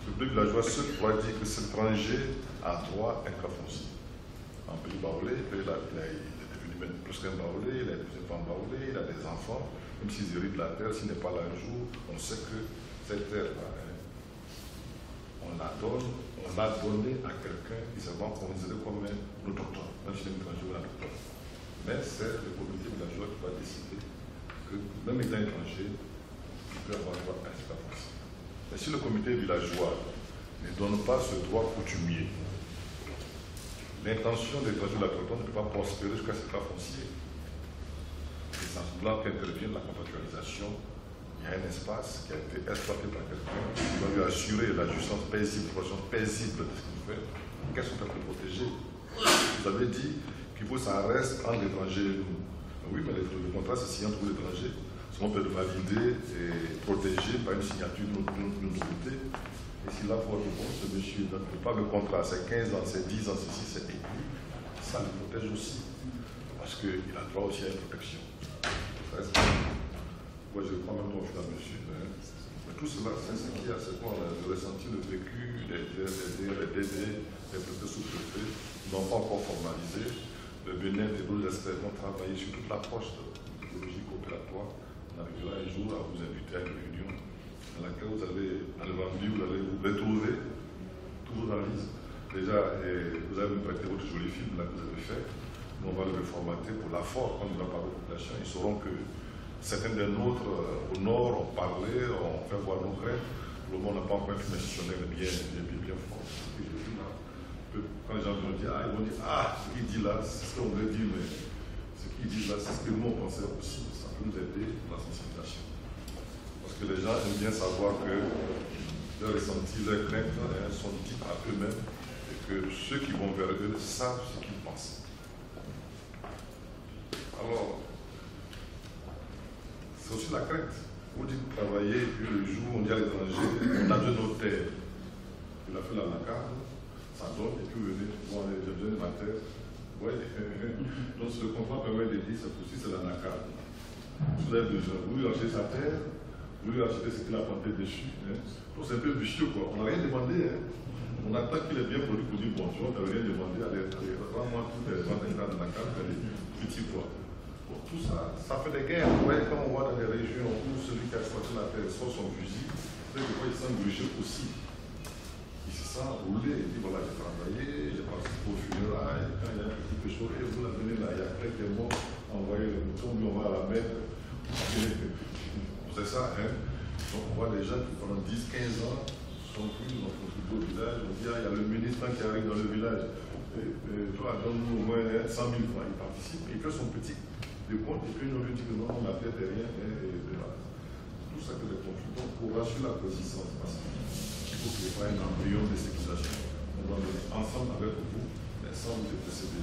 Le comité villageois seul pourra dire que cet étranger a droit à un cas foncier. en pays baoulé, il est devenu même plus qu'un baoulé, il a épousé une femme baoulé, il a des enfants, même s'ils héritent de la terre, s'il n'est pas là un jour, on sait que cette terre-là, on l'a donné à quelqu'un qui se va considérer comme un autochtone, même si c'est un étranger ou un autochtone. Mais c'est le comité villageois qui va décider que, même étant étranger, il peut avoir droit à cette avancée. Mais si le comité villageois ne donne pas ce droit coutumier, l'intention des étrangers de l'autochtone ne peut pas prospérer jusqu'à ce cas foncier. Et sans vouloir qu'intervienne la contractualisation, il y a un espace qui a été exploité par quelqu'un qui va lui assurer la jouissance paisible, de ce qu'il fait. Qu'est-ce qu'on peut protéger? Vous avez dit qu'il faut que ça reste entre l'étranger et nous. Oui, mais le contrat, c'est signé entre l'étranger. On peut le valider et protéger par une signature d'une autorité. Et si là, pour bon, ce monsieur ne peut pas le contrat, c'est 15 ans, c'est 10 ans, c'est 6, c'est 8, ça le protège aussi. Parce qu'il a droit aussi à une protection. Moi, je crois même au fur et à mesure. Mais tout cela, c'est ce qu'il y a, c'est quoi le ressenti, le vécu, les DD, les préfets sous-préfets n'ont pas encore formalisé. Le Bénin et d'autres experts vont travailler sur toute l'approche de l'idéologie coopératoire. On arrivera un jour à vous inviter à une réunion dans laquelle vous allez, dans le vendu, vous allez vous retrouver tous vos analyses. Déjà, vous avez me prêté votre joli film là, que vous avez fait. Nous, on va le reformater pour la force. Quand il va parler aux populations, ils sauront que certains des nôtres au nord ont parlé, ont fait voir nos rêves. Le monde n'a pas encore un film institutionnel bien fort. Quand les gens vont dire, ils vont dire, ce qu'il dit là, c'est ce qu'on voulait dire, mais ce qu'il dit là, c'est ce que nous on pensait aussi. Ça peut nous aider dans la sensibilisation. Parce que les gens aiment bien savoir que leurs ressentis, leurs craintes sont dites à eux-mêmes et que ceux qui vont vers eux savent ce qu'ils pensent. Alors, c'est aussi la crainte. Vous dites que vous travaillez, et puis le jour où on dit à l'étranger, on a besoin de nos terres. Il a fait la carte, ça donne, et puis vous venez, moi j'ai besoin de ma terre. Oui, donc le contrat permet de dire, c'est possible, c'est la NACAD. Vous avez besoin, vous lui achetez sa terre, vous lui achetez ce qu'il a planté dessus. Donc c'est un peu vicieux, quoi. On n'a rien demandé. On attend qu'il est bien produit pour dire bonjour, on n'a rien demandé, allez, rends-moi tous les 20 hectares de NACAD, les petits pois. Bon, tout ça, ça fait des guerres. Vous voyez, quand on voit dans les régions où celui qui a exploité la terre sort son fusil, c'est que il s'engouche aussi. Il se sent roulé, il dit voilà, j'ai travaillé, j'ai participé au funérailles, quand il y a un petit peu chaud, et vous l'amenez là, il y a quelques mots, envoyez le bouton, mais on va la mettre. C'est ça, hein. Donc on voit des gens qui pendant 10-15 ans sont venus, ont contribué au village, on dit il y a le ministre qui arrive dans le village, toi donne-nous au moins 100 000 francs, il participe, il fait son petit décompte, et puis on lui dit que non, la tête est rien, et voilà. Tout ça que les conflits, donc pour assurer la coexistence pacifique. Il faut qu'il n'y ait pas un embryon de sécurisation. On doit venir ensemble avec vous, mais sans vous déposséder.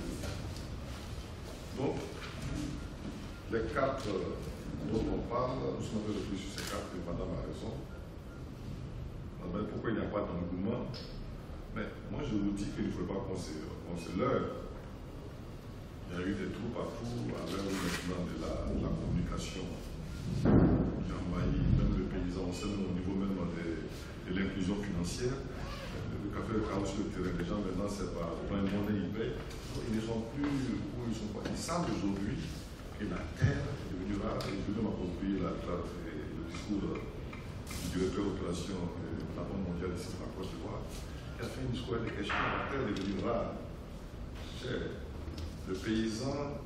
Donc, les cartes dont on parle, nous sommes réfléchis sur ces cartes, et madame a raison. Madame, pourquoi il n'y a pas d'engouement? Mais moi, je vous dis qu'il ne faut pas qu'on se leurre. Il y a eu des trous partout, avec maintenant de la communication qui envahit même le paysan, au niveau même de l'inclusion financière. Le café de chaos sur le terrain, les gens maintenant, c'est pas plein de monnaie, ils payent. Ils ne sont plus où ils sont pas. Ils savent aujourd'hui que la terre est devenue rare. Et je vais m'approprier le discours du directeur d'opération de la Banque mondiale ici de la Côte d'Ivoire, qui a fait une discours de questions. La terre est devenue rare. Le paysan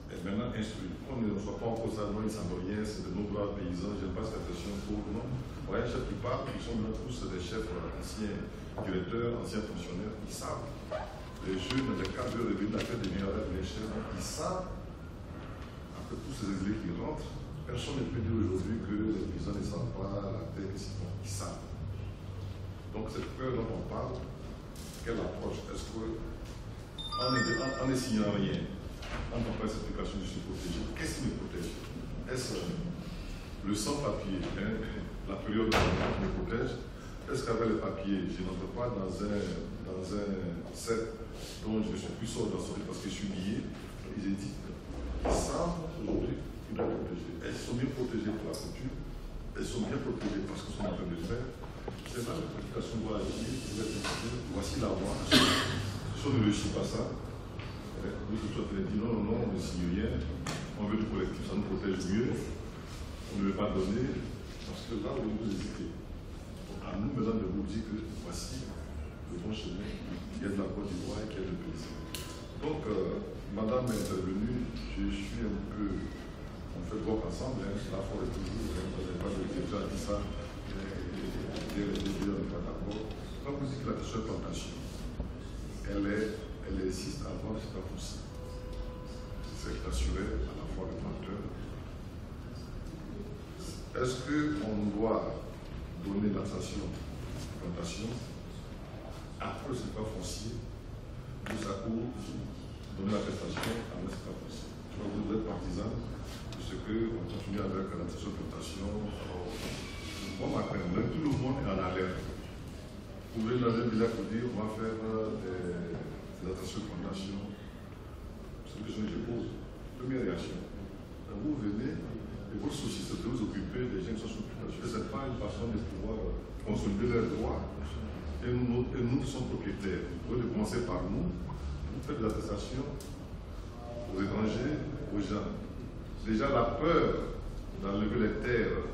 est maintenant instruit. On ne soit pas en cause à nous, ils savent rien, c'est de nos braves paysans, je n'aime pas cette expression pour non. Vous voyez, les chefs qui parlent, ils sont maintenant tous des chefs anciens directeurs, anciens fonctionnaires, ils savent. Les jeunes, les cadres revenus de la fête des milliardaires, les chefs, ils savent. Après tous ces exilés qui rentrent, personne ne peut dire aujourd'hui que les paysans ne savent pas la terre, ils savent. Donc cette peur dont on parle, quelle approche? Est-ce que en ne signant rien, en n'ont pas cette explication du protégé, qu'est-ce qui me protège? Est-ce le sans-papier, la période où me protège? Est-ce qu'avec le papier, je n'entre pas dans un set dont je ne suis plus sûr d'en sortir parce que je suis lié? Ils éditent. Ils savent aujourd'hui qu'ils doivent protéger. Elles sont bien protégées par la couture, elles sont bien protégées parce qu'elles sont en train de le faire. C'est là que l'application doit agir, voici la voie. Si on ne réussit pas ça, vous ce soit dit non, non, non, on ne signe rien, on veut du collectif, ça nous protège mieux, on ne veut pas donner, parce que là, vous hésitez. À nous maintenant de vous dire que voici le bon chemin, il y a de la Côte d'Ivoire et qu'il y a de pays. Donc, madame est intervenue, je suis un peu, on fait le bloc ensemble, hein, la forêt est toujours, vous n'avez pas de déjà dit ça, et les deux n'est pas d'accord. Quand vous dites que la question de plantation, elle existe avant, c'est pas possible. C'est assuré à la fois le planteur. Est-ce qu'on doit donner l'attestation de plantation après le secteur foncier, tout ça pour donner l'attestation à un secteur foncier? Je crois que vous êtes partisan de ce qu'on continue avec l'attestation de plantation. Moi, ma crainte, tout le monde est en alerte. Vous voulez dans un village pour dire on va faire des attestations de plantation. C'est une question que je pose. Première réaction. Vous venez et votre souci, c'est de vous occuper des gens qui sont sous plantation. Ce n'est pas une façon de pouvoir consolider leurs droits. Et nous qui sommes propriétaires, vous pouvez commencer par nous. Vous faites des attestations aux étrangers, aux gens. Déjà, la peur d'enlever les terres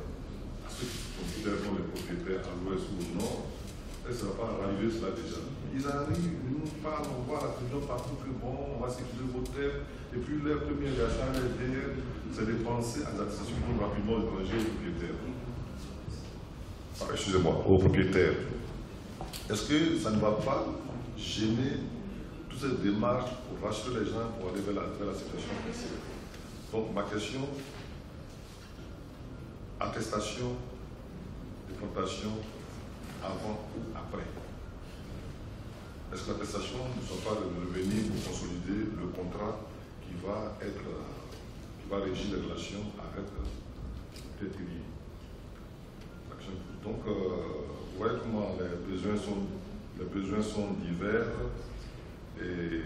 à ceux qui considèrent comme les propriétaires à l'ouest ou au nord, ça ne va pas arriver cela déjà. Ils arrivent, ils nous parlent, on voit la prévision partout que bon, on va sécuriser vos terres. Et puis leur première réaction, c'est de penser à des attestations qui vont rapidement aux étrangers aux propriétaires. Excusez-moi, aux propriétaires. Est-ce que ça ne va pas gêner toute cette démarche pour rassurer les gens pour aller vers la situation foncière? Donc ma question, attestation de plantation avant ou après? Est-ce que l'attestation ne soit pas de venir pour consolider le contrat qui va régir les relations avec les terriers? Donc, vous voyez comment les besoins sont divers et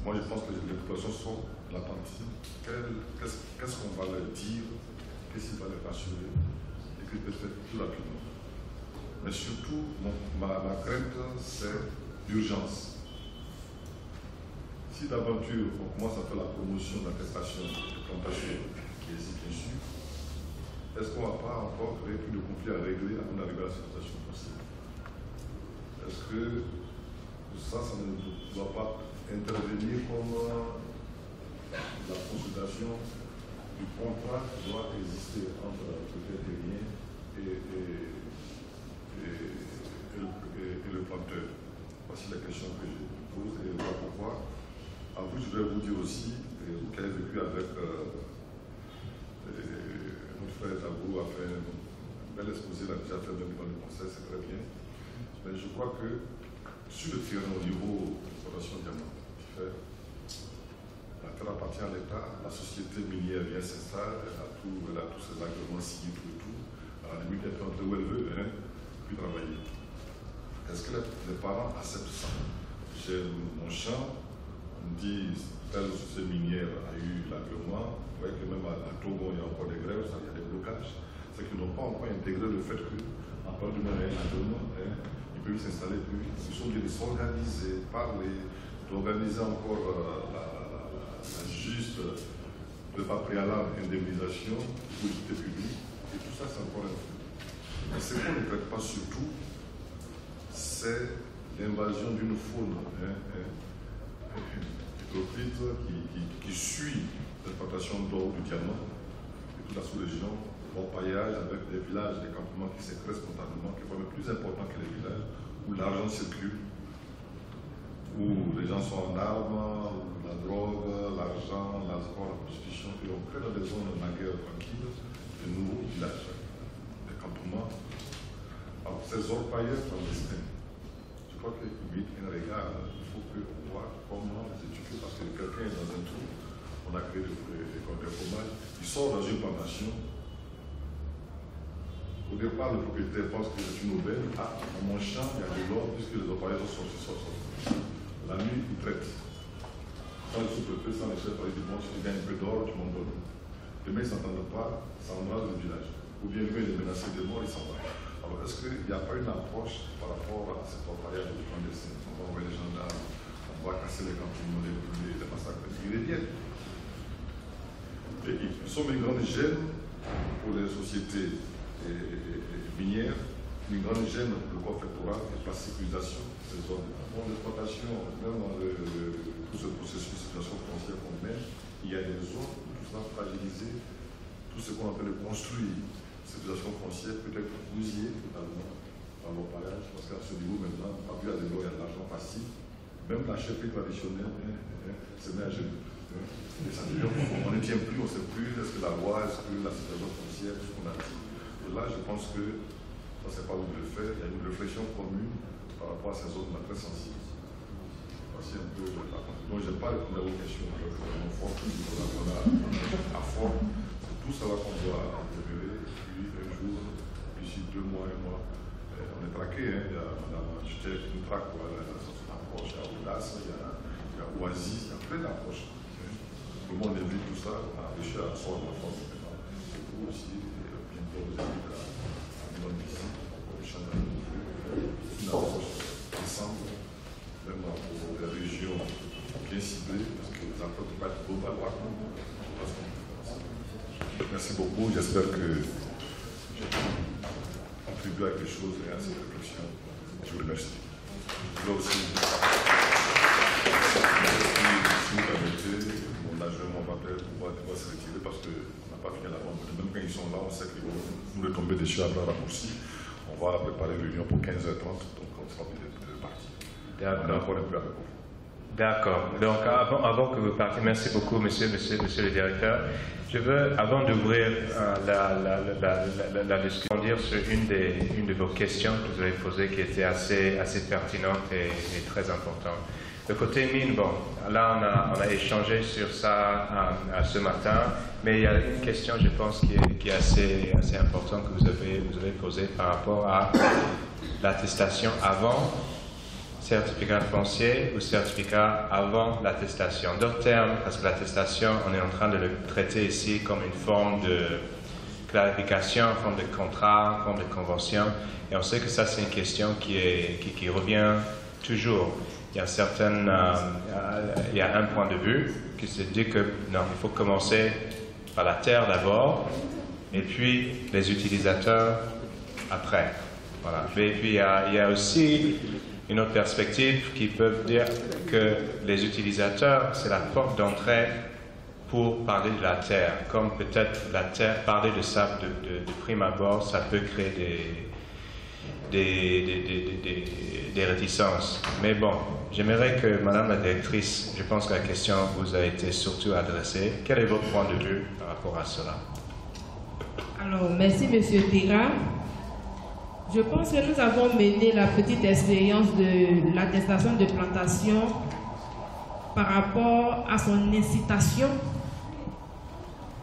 moi je pense que les populations sont l'attentive. Qu'est-ce qu'on va leur dire? Qu'est-ce qui va les rassurer? Et que peut faire plus rapidement. Mais surtout, ma crainte, c'est l'urgence. Si d'aventure on commence à faire la promotion de l'attestation de plantation qui existe bien sûr, est-ce qu'on ne va pas encore créer plus de conflits à régler avant d'arriver à la situation possible? Est-ce que ça ne doit pas intervenir comme la consultation du contrat qui doit exister entre le terrien et le planteur? Voici la question que je pose et voilà pourquoi. En plus, je vais vous dire aussi vous qui avez vécu avec notre frère Tabou a fait un bel exposé, l'a déjà fait même dans le conseil, c'est très bien. Mais je crois que sur le terrain au niveau de l'exploitation diamant, la terre appartient à l'État, la société minière vient s'installer, elle a tous ses agréments signés, tout. À la limite, elle peut entrer où elle veut, puis travailler. Est-ce que les parents acceptent ça? J'ai mon champ, on me dit telle société minière a eu l'agrément. Vous voyez que même à Togo, il y a encore des grèves, il y a des blocages. C'est qu'ils n'ont pas encore intégré le fait qu'à partir du moment où il y a un agrément, ils peuvent s'installer, puis ils sont obligés de s'organiser, parler, d'organiser encore la juste, de pas préalable indemnisation pour l'utilité publique. Et tout ça, c'est encore un fait. Mais ce qu'on ne traite pas surtout, c'est l'invasion d'une faune hétéroclite qui suit l'exploitation d'or du diamant et toute la sous-région, l'orpaillage avec des villages, des campements qui se créent spontanément, qui sont même plus importants que les villages, où l'argent circule, où les gens sont en armes, où la drogue, l'argent, l'alcool, la prostitution, et on crée dans des zones naguère tranquilles de nouveaux villages, des campements. Alors, ces orpailleurs clandestins, je crois qu'ils méritent un regard. Il faut qu'on voit comment les étudier, parce que quelqu'un est dans un trou, on a créé des fromages, il sort dans une plantation. Au départ, le propriétaire pense que c'est une aubaine. Ah, dans mon champ, il y a de l'or, puisque les orpailleurs sont sortis. La nuit, ils traitent. Quand le sous-préfet, sans les chefs, il dit bon, si tu gagnes un peu d'or, tu m'en donnes. Demain, ils ne s'entendent pas, ça embrase le village. Ou bien demain, il est menacé de mort, il s'en va. Alors, est-ce qu'il n'y a pas une approche par rapport à cet orpaillage du clandestin? On va envoyer les gendarmes, on on va casser les campements, les massacres, ils reviennent. Et ils sont une grande gêne pour les sociétés minières, une grande gêne pour le corps électoral et la sécurisation de ces zones. Dans l'exploitation, même dans tout ce processus de situation foncière qu'on mène, il y a des zones où tout ça fragilisé, tout ce qu'on appelle construire. Cette situation foncière peut être bousillée totalement par l'opalage, parce qu'à ce niveau maintenant, pas plus à des lois, il y a de l'argent passif. Même la chefferie traditionnelle se met à genoux. On ne tient plus, on ne sait plus, est-ce que la loi, est-ce que la situation foncière, ce qu'on a dit. Et là, je pense que, ça c'est pas où je le fais, il y a une réflexion commune par rapport à ces zones très sensibles. Voici un peu la contribution. Donc, je n'ai pas répondu à vos questions, je vais vraiment fort, qu'on a à fond. C'est tout ça qu'on doit intégrer, puis un jour, d'ici 2 mois, 1 mois, on est traqué, hein. Il y a Madame Jutel qui nous traque pour aller dans son approche, il y a Audace, il y a Oasis, il y a plein d'approches. Comment on évite tout ça, on a réussi à sortir la France maintenant. Et vous aussi, bientôt vous invite à venir ici, au champ une approche ensemble, même pour des régions bien ciblées, parce que les approches ne peuvent pas être globales, merci beaucoup, j'espère que j'ai contribué à quelque chose et à cette réflexion. Je vous remercie. Je dois aussi, si vous permettez, mon adjoint m'appelle pour pouvoir se retirer parce qu'on n'a pas fini la vente. Même quand ils sont là, on sait qu'ils vont nous retomber dessus à bras raccourcis. On va préparer l'union pour 15h30, donc on sera peut-être parti. On est encore un peu avec vous. D'accord. Donc, avant que vous partiez, merci beaucoup, monsieur le directeur. Je veux, avant d'ouvrir la discussion, dire sur une de vos questions que vous avez posées qui était assez pertinente et très importante. Le côté mine, bon, là on a échangé sur ça ce matin, mais il y a une question, je pense, qui est assez importante que vous avez posée par rapport à l'attestation avant certificat foncier ou certificat avant l'attestation. D'autres termes, parce que l'attestation, on est en train de le traiter ici comme une forme de clarification, une forme de contrat, une forme de convention, et on sait que ça c'est une question qui revient toujours. Il y a un point de vue qui se dit que non, il faut commencer par la terre d'abord, et puis les utilisateurs après. Voilà. Et puis il y a aussi une autre perspective qui peut dire que les utilisateurs, c'est la porte d'entrée pour parler de la terre. Comme peut-être la terre, parler de ça de prime abord, ça peut créer des réticences. Mais bon, j'aimerais que Madame la directrice, je pense que la question vous a été surtout adressée. Quel est votre point de vue par rapport à cela? Alors, merci Monsieur Théra. Je pense que nous avons mené la petite expérience de l'attestation de plantation par rapport à son incitation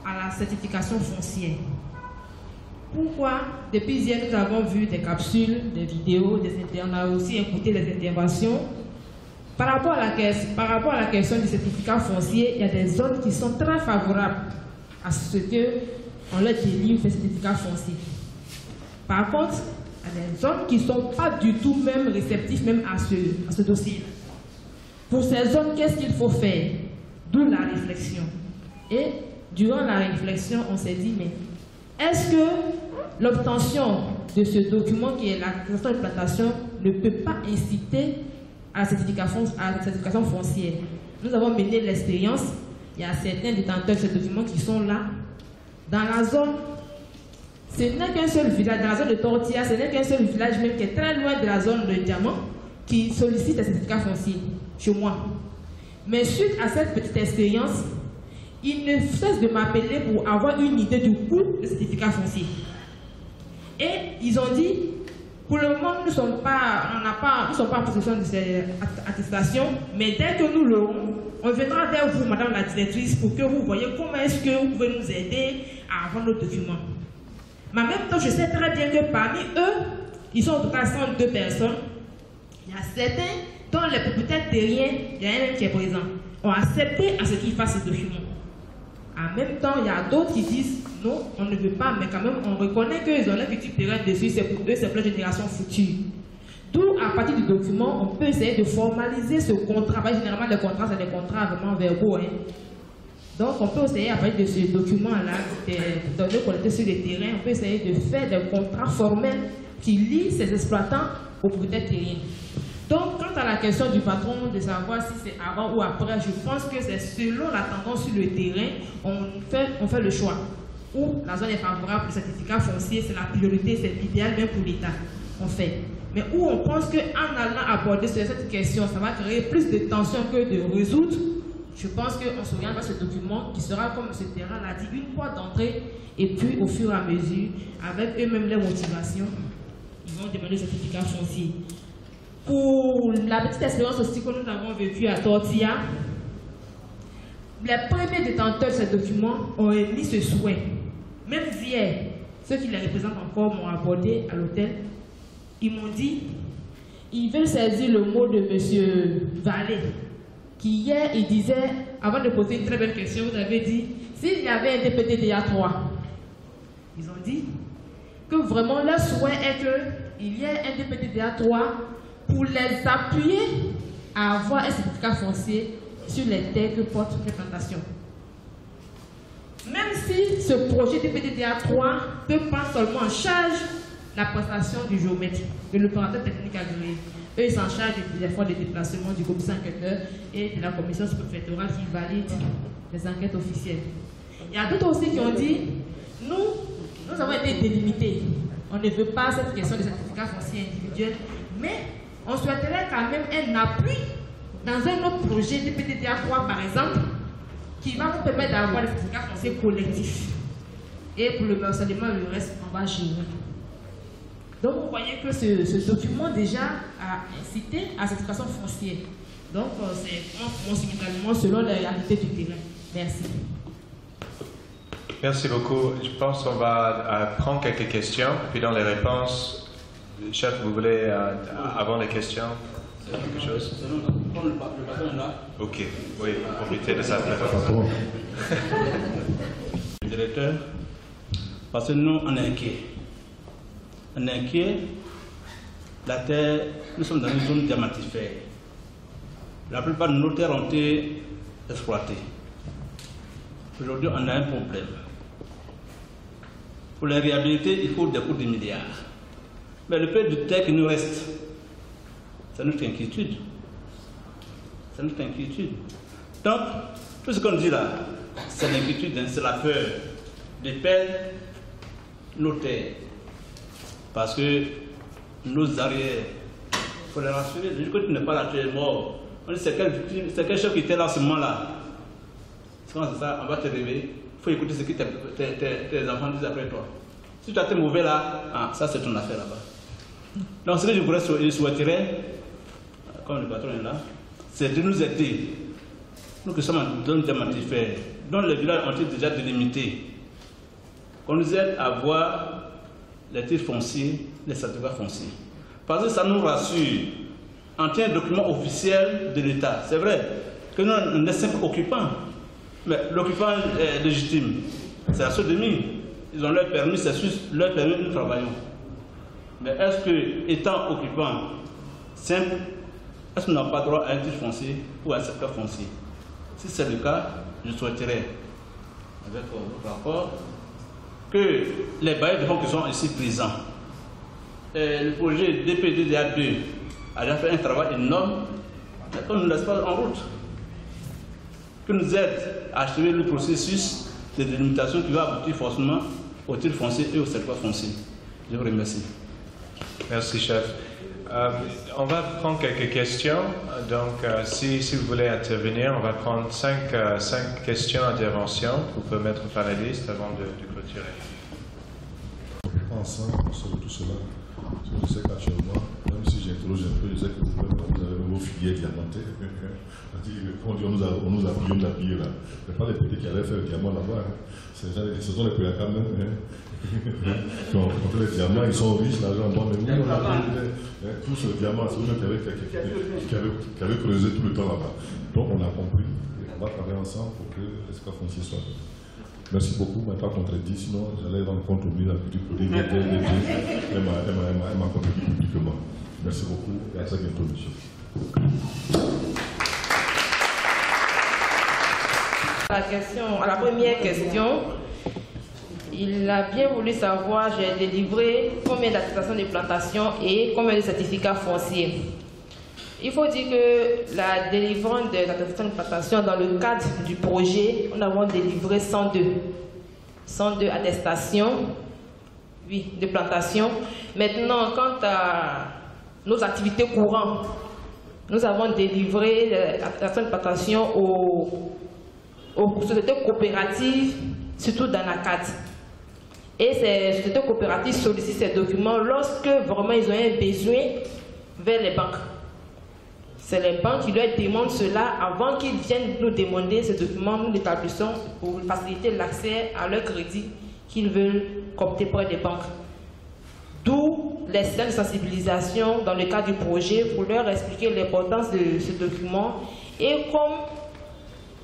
à la certification foncière. Pourquoi? Depuis hier, nous avons vu des capsules, des vidéos, on a aussi écouté les interventions. Par rapport à la question du certificat foncier, il y a des zones qui sont très favorables à ce qu'on leur délivre ce certificat foncier. Par contre, il y a des zones qui ne sont pas du tout même réceptives même à ce dossier. Pour ces zones, qu'est-ce qu'il faut faire? D'où la réflexion. Et durant la réflexion, on s'est dit, mais est-ce que l'obtention de ce document qui est la certification de plantation ne peut pas inciter à la certification foncière? Nous avons mené l'expérience. Il y a certains détenteurs de ce document qui sont là. Dans la zone, ce n'est qu'un seul village, dans la zone de Tortilla, ce n'est qu'un seul village même qui est très loin de la zone de Diamant qui sollicite un certificat foncier chez moi. Mais suite à cette petite expérience, ils ne cessent de m'appeler pour avoir une idée du coût du certificat foncier. Et ils ont dit, pour le moment, nous ne sommes pas en possession de ces attestations, mais dès que nous l'aurons, on viendra vers vous, Madame la directrice, pour que vous voyez comment est-ce que vous pouvez nous aider à avoir nos documents. Mais en même temps, je sais très bien que parmi eux, ils sont en tout cas 102 personnes. Il y a certains dont les propriétaires terriens, il y a un qui est présent, ont accepté à ce qu'ils fassent ces documents. En même temps, il y a d'autres qui disent non, on ne veut pas, mais quand même, on reconnaît qu'ils ont un petit terrain dessus, c'est pour eux, c'est pour la génération future. D'où, à partir du document, on peut essayer de formaliser ce contrat. Généralement, les contrats, c'est des contrats vraiment verbaux. Hein. Donc, on peut essayer, à partir de ce document-là, de collecter sur le terrain, on peut essayer de faire des contrats formels qui lient ces exploitants aux propriétaires terriens. Donc, quant à la question du patron de savoir si c'est avant ou après, je pense que c'est selon la tendance sur le terrain, on fait le choix. Où la zone est favorable, le certificat foncier, c'est la priorité, c'est l'idéal même pour l'État. On fait. Mais où on pense qu'en allant aborder cette question, ça va créer plus de tensions que de résoudre, je pense qu'on s'oriente vers ce document qui sera, comme M. Terra l'a dit, une porte d'entrée, et puis au fur et à mesure, avec eux-mêmes les motivations, ils vont demander le certificat foncier. Pour la petite expérience aussi que nous avons vécue à Tortilla, les premiers détenteurs de ces documents ont émis ce souhait. Même hier, ceux qui les représentent encore m'ont abordé à l'hôtel. Ils m'ont dit, ils veulent saisir le mot de M. Vallée, qui hier, il disait, avant de poser une très belle question, vous avez dit, s'il y avait un DPTDA 3, ils ont dit que vraiment leur souhait est qu'il y ait un DPTDA 3 pour les appuyer à avoir un certificat foncier sur les terres que portent les plantations. Même si ce projet DPTDA 3 peut prendre seulement en charge la prestation du géomètre, de l'opérateur technique agréé. Eux, ils s'en chargent des efforts de déplacement du commissaire enquêteur et de la commission sous-préfectorale qui valide les enquêtes officielles. Il y a d'autres aussi qui ont dit, nous avons été délimités. On ne veut pas cette question de certificat foncier individuel, mais on souhaiterait quand même un appui dans un autre projet de PTDA 3, par exemple, qui va nous permettre d'avoir des certificats fonciers collectifs. Et pour le versemment, le reste, on va gérer. Donc, vous voyez que ce document déjà a incité à cette certification foncière. Donc, c'est simultanément selon la réalité du terrain. Merci. Merci beaucoup. Je pense qu'on va prendre quelques questions, puis dans les réponses, chef, vous voulez, avant les questions, quelque chose? Le patron est là. Ok, oui, profitez de ça. Le directeur, parce que nous, on est inquiets. On est inquiets. La terre, nous sommes dans une zone diamantifère. La plupart de nos terres ont été exploitées. Aujourd'hui, on a un problème. Pour les réhabiliter, il faut des coûts de milliards. Mais le peu de terre qui nous reste, c'est notre inquiétude. C'est notre inquiétude. Donc, tout ce qu'on dit là, c'est l'inquiétude, c'est la peur de perdre nos terres. Parce que nos arrières, il faut les rassurer. Du coup, tu n'es pas là, tu es mort. On dit, c'est quel chef qui était là à ce moment-là. C'est ça, on va te réveiller. Il faut écouter ce que tes enfants disent après toi. Si tu as été mauvais là, ça c'est ton affaire là-bas. Donc ce que je souhaiterais, comme le patron est là, c'est de nous aider. Nous qui sommes en zone diamantifère, dont les villages ont été déjà délimités, qu'on nous aide à voir les titres fonciers, les certificats fonciers. Parce que ça nous rassure. On tient un document officiel de l'État. C'est vrai que nous, on est simples occupants. Mais l'occupant est légitime. C'est la sodomie. Ils ont leur permis, c'est sur leur permis que nous travaillons. Mais est-ce que, étant occupant simple, est-ce qu'on n'a pas droit à un titre foncier ou à un certificat foncier? Si c'est le cas, je souhaiterais, avec votre rapport, que les bailleurs de fonds qui sont ici présents, le projet DPTDA2 a déjà fait un travail énorme, mais qu'on ne nous laisse pas en route. Que nous aide à achever le processus de délimitation qui va aboutir forcément au titre foncier et au certificat foncier. Je vous remercie. Merci, chef. On va prendre quelques questions. Donc, si vous voulez intervenir, on va prendre 5 questions d'intervention pour permettre aux panélistes avant de clôturer. Ensemble sur tout cela, je sais qu'actuellement, même si j'interroge un peu, je sais que vous avez vos filières diamantées. On nous a pillé là. Ce n'est pas les petits qui allaient faire le diamant là-bas. Hein. Ce sont les PAK même. Hein. Qui ont fait les diamants, ils sont riches, l'argent en bas. Mais nous, on a fait tout ce diamant, c'est vous qui avez creusé tout le temps là-bas. Donc on a compris. On va travailler ensemble pour que l'espace foncier soit fait. Merci beaucoup, je ne m'ai pas contredit, sinon j'allais rendre compte au ministre de la Culture pour dire qu'elle m'a contredit publiquement. Merci beaucoup et à très bientôt, monsieur. À la première question, il a bien voulu savoir, j'ai délivré combien d'attestations de plantation et combien de certificats fonciers. Il faut dire que la délivrance des attestations de plantation dans le cadre du projet, nous avons délivré 102 attestations de plantation. Maintenant, quant à nos activités courantes, nous avons délivré l'attestation de plantation aux sociétés coopératives, surtout dans la CAD. Et ces sociétés coopératives sollicitent ces documents lorsque vraiment ils ont un besoin vers les banques. C'est les banques qui leur demandent cela avant qu'ils viennent nous demander ces documents. Nous l'établissons pour faciliter l'accès à leur crédit qu'ils veulent coopter près des banques. D'où les séances de sensibilisation dans le cadre du projet pour leur expliquer l'importance de ce document. Et comme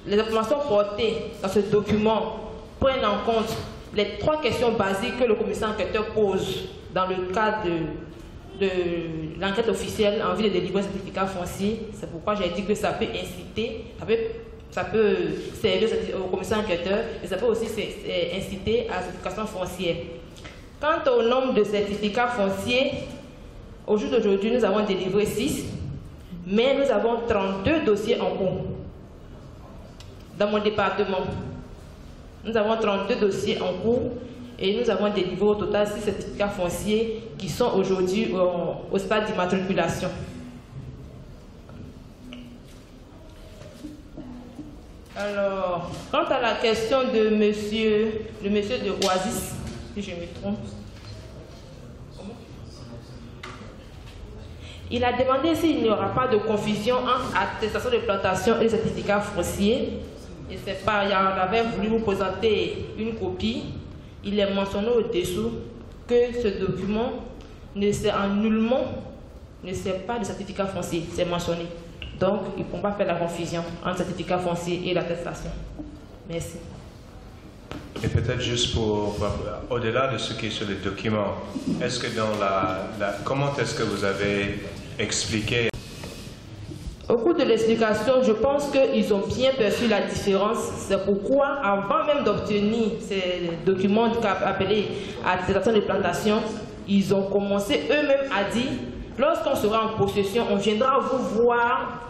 les informations portées dans ce document prennent en compte les 3 questions basiques que le commissaire enquêteur pose dans le cadre de l'enquête officielle en vue de délivrer un certificat foncier, c'est pourquoi j'ai dit que ça peut inciter, ça peut servir au commissaire enquêteur, et ça peut aussi inciter à la certification foncière. Quant au nombre de certificats fonciers, au jour d'aujourd'hui, nous avons délivré 6, mais nous avons 32 dossiers en cours dans mon département. Nous avons 32 dossiers en cours et nous avons délivré au total 6 certificats fonciers qui sont aujourd'hui au stade d'immatriculation. Alors, quant à la question de monsieur de Oasis, si je me trompe, il a demandé s'il n'y aura pas de confusion entre attestation de plantation et certificat foncier. Et c'est pas, il avait voulu vous présenter une copie. Il est mentionné au-dessous que ce document ne sert en nullement, ne sert pas de certificat foncier, c'est mentionné. Donc, il ne faut pas faire la confusion entre certificat foncier et l'attestation. Merci. Et peut-être juste au-delà de ce qui est sur le document, est-ce que dans comment est-ce que vous avez expliqué? Au cours de l'explication, je pense qu'ils ont bien perçu la différence. C'est pourquoi, avant même d'obtenir ces documents appelés attestation de plantation, ils ont commencé eux-mêmes à dire, lorsqu'on sera en possession, on viendra vous voir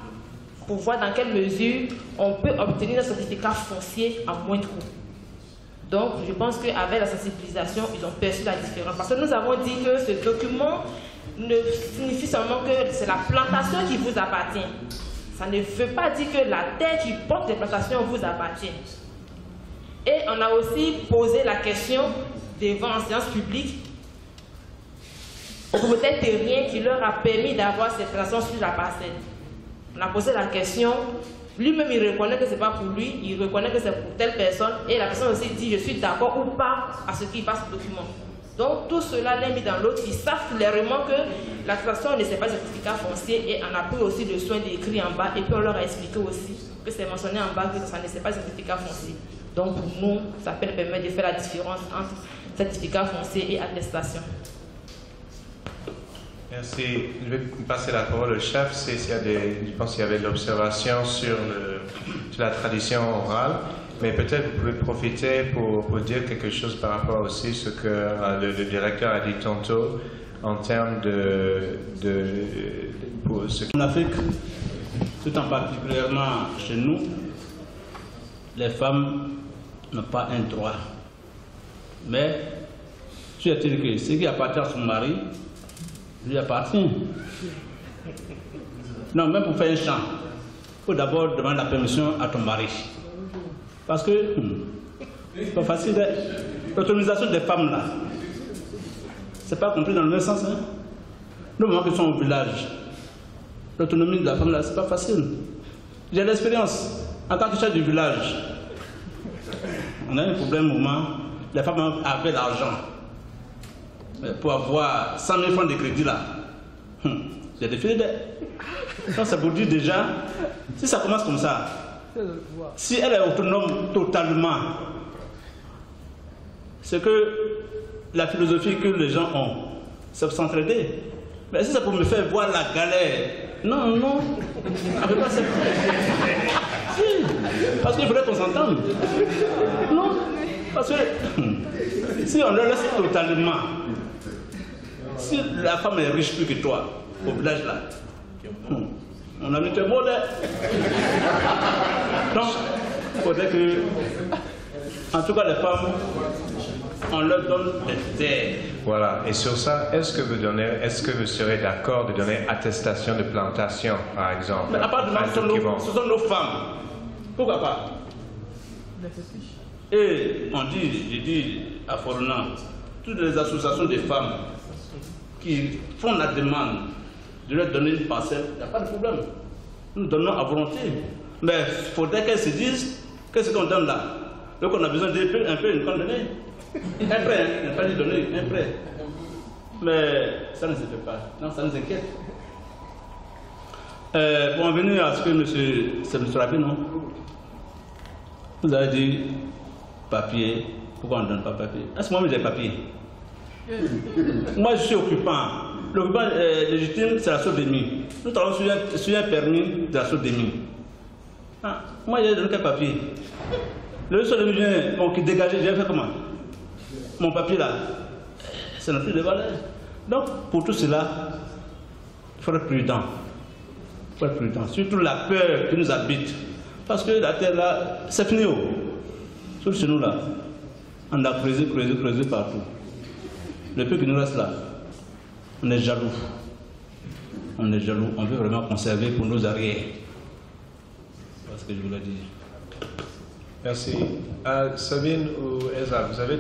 pour voir dans quelle mesure on peut obtenir un certificat foncier à moindre coût. Donc, je pense qu'avec la sensibilisation, ils ont perçu la différence. Parce que nous avons dit que ce document ne signifie seulement que c'est la plantation qui vous appartient. Ça ne veut pas dire que la terre qui porte les plantations vous appartient. Et on a aussi posé la question devant en séance publique au propriétaire terrien qui leur a permis d'avoir ces plantations sur la parcelle. On a posé la question, lui-même il reconnaît que ce n'est pas pour lui, il reconnaît que c'est pour telle personne, et la personne aussi dit je suis d'accord ou pas à ce qu'il fasse ce document. Donc tout cela l'un mis dans l'autre, ils savent clairement que la transaction ne sert pas de certificat foncier et on a pris aussi le soin d'écrire en bas et puis on leur a expliqué aussi que c'est mentionné en bas que ça ne sert pas de certificat foncier. Donc pour nous, ça peut permettre de faire la différence entre certificat foncier et attestation. Merci. Je vais passer la parole au chef. Je pense qu'il y avait de l'observation sur la tradition orale. Mais peut-être vous pouvez profiter pour dire quelque chose par rapport aussi à ce que le directeur a dit tantôt en termes En Afrique, tout en particulièrement chez nous, les femmes n'ont pas un droit. Mais, tu as dit que ce qui appartient à son mari, lui appartient. Non, même pour faire un chant, il faut d'abord demander la permission à ton mari. Parce que c'est pas facile. L'autonomisation des femmes là, c'est pas compris dans le même sens. Hein? Nous, moments qui sont au village, l'autonomie de la femme là, c'est pas facile. J'ai l'expérience en tant que chef du village. On a un problème au moment, les femmes avaient l'argent pour avoir 100 000 francs de crédit là. J'ai des filles donc c'est pour dire déjà, si ça commence comme ça, si elle est autonome totalement, c'est que la philosophie que les gens ont, c'est s'entraider. Mais si c'est pour me faire voir la galère, non, non, on ne peut pas accepter. Si, parce qu'il faudrait qu'on s'entende. Non, parce que si on le laisse totalement, si la femme est riche plus que toi, au village là, on a mis tes mots là. Donc, il faudrait que, en tout cas les femmes, on leur donne des terres. Voilà, et sur ça, est-ce que vous serez d'accord de donner attestation de plantation, par exemple? Mais à part de ça, ce sont nos femmes. Pourquoi pas? Et on dit, j'ai dit à Fornan, toutes les associations de femmes qui font la demande de leur donner une parcelle, il n'y a pas de problème. Nous donnons à volonté. Mais il faudrait qu'elles se disent, qu'est-ce qu'on donne là? Donc on a besoin d'un peu, une condamnée. Un prêt, il n'a pas dit donner, un prêt. Mais ça ne se fait pas. Non, ça nous inquiète. Pour en venir à ce que c'est M. Rabi, non? Vous avez dit papier. Pourquoi on ne donne pas papier? À ce moment, j'ai papier. Moi, je suis occupant. L'occupant légitime, c'est la source des mines. Nous travaillons sur un permis de la source des mines. Ah, moi, j'ai donné quel papier? Le source des mines, bon, qui dégageait, j'ai fait comment? Mon papier là, ça n'a plus de valeur. Donc, pour tout cela, il faut être prudent. Il faut être prudent. Surtout la peur qui nous habite. Parce que la terre là, c'est fini. Sur chez nous là, on a creusé partout. Le peu qui nous reste là, on est jaloux. On est jaloux. On veut vraiment conserver pour nos arrières. C'est ce que je voulais dire. Merci. Sabine ou Elsa, vous avez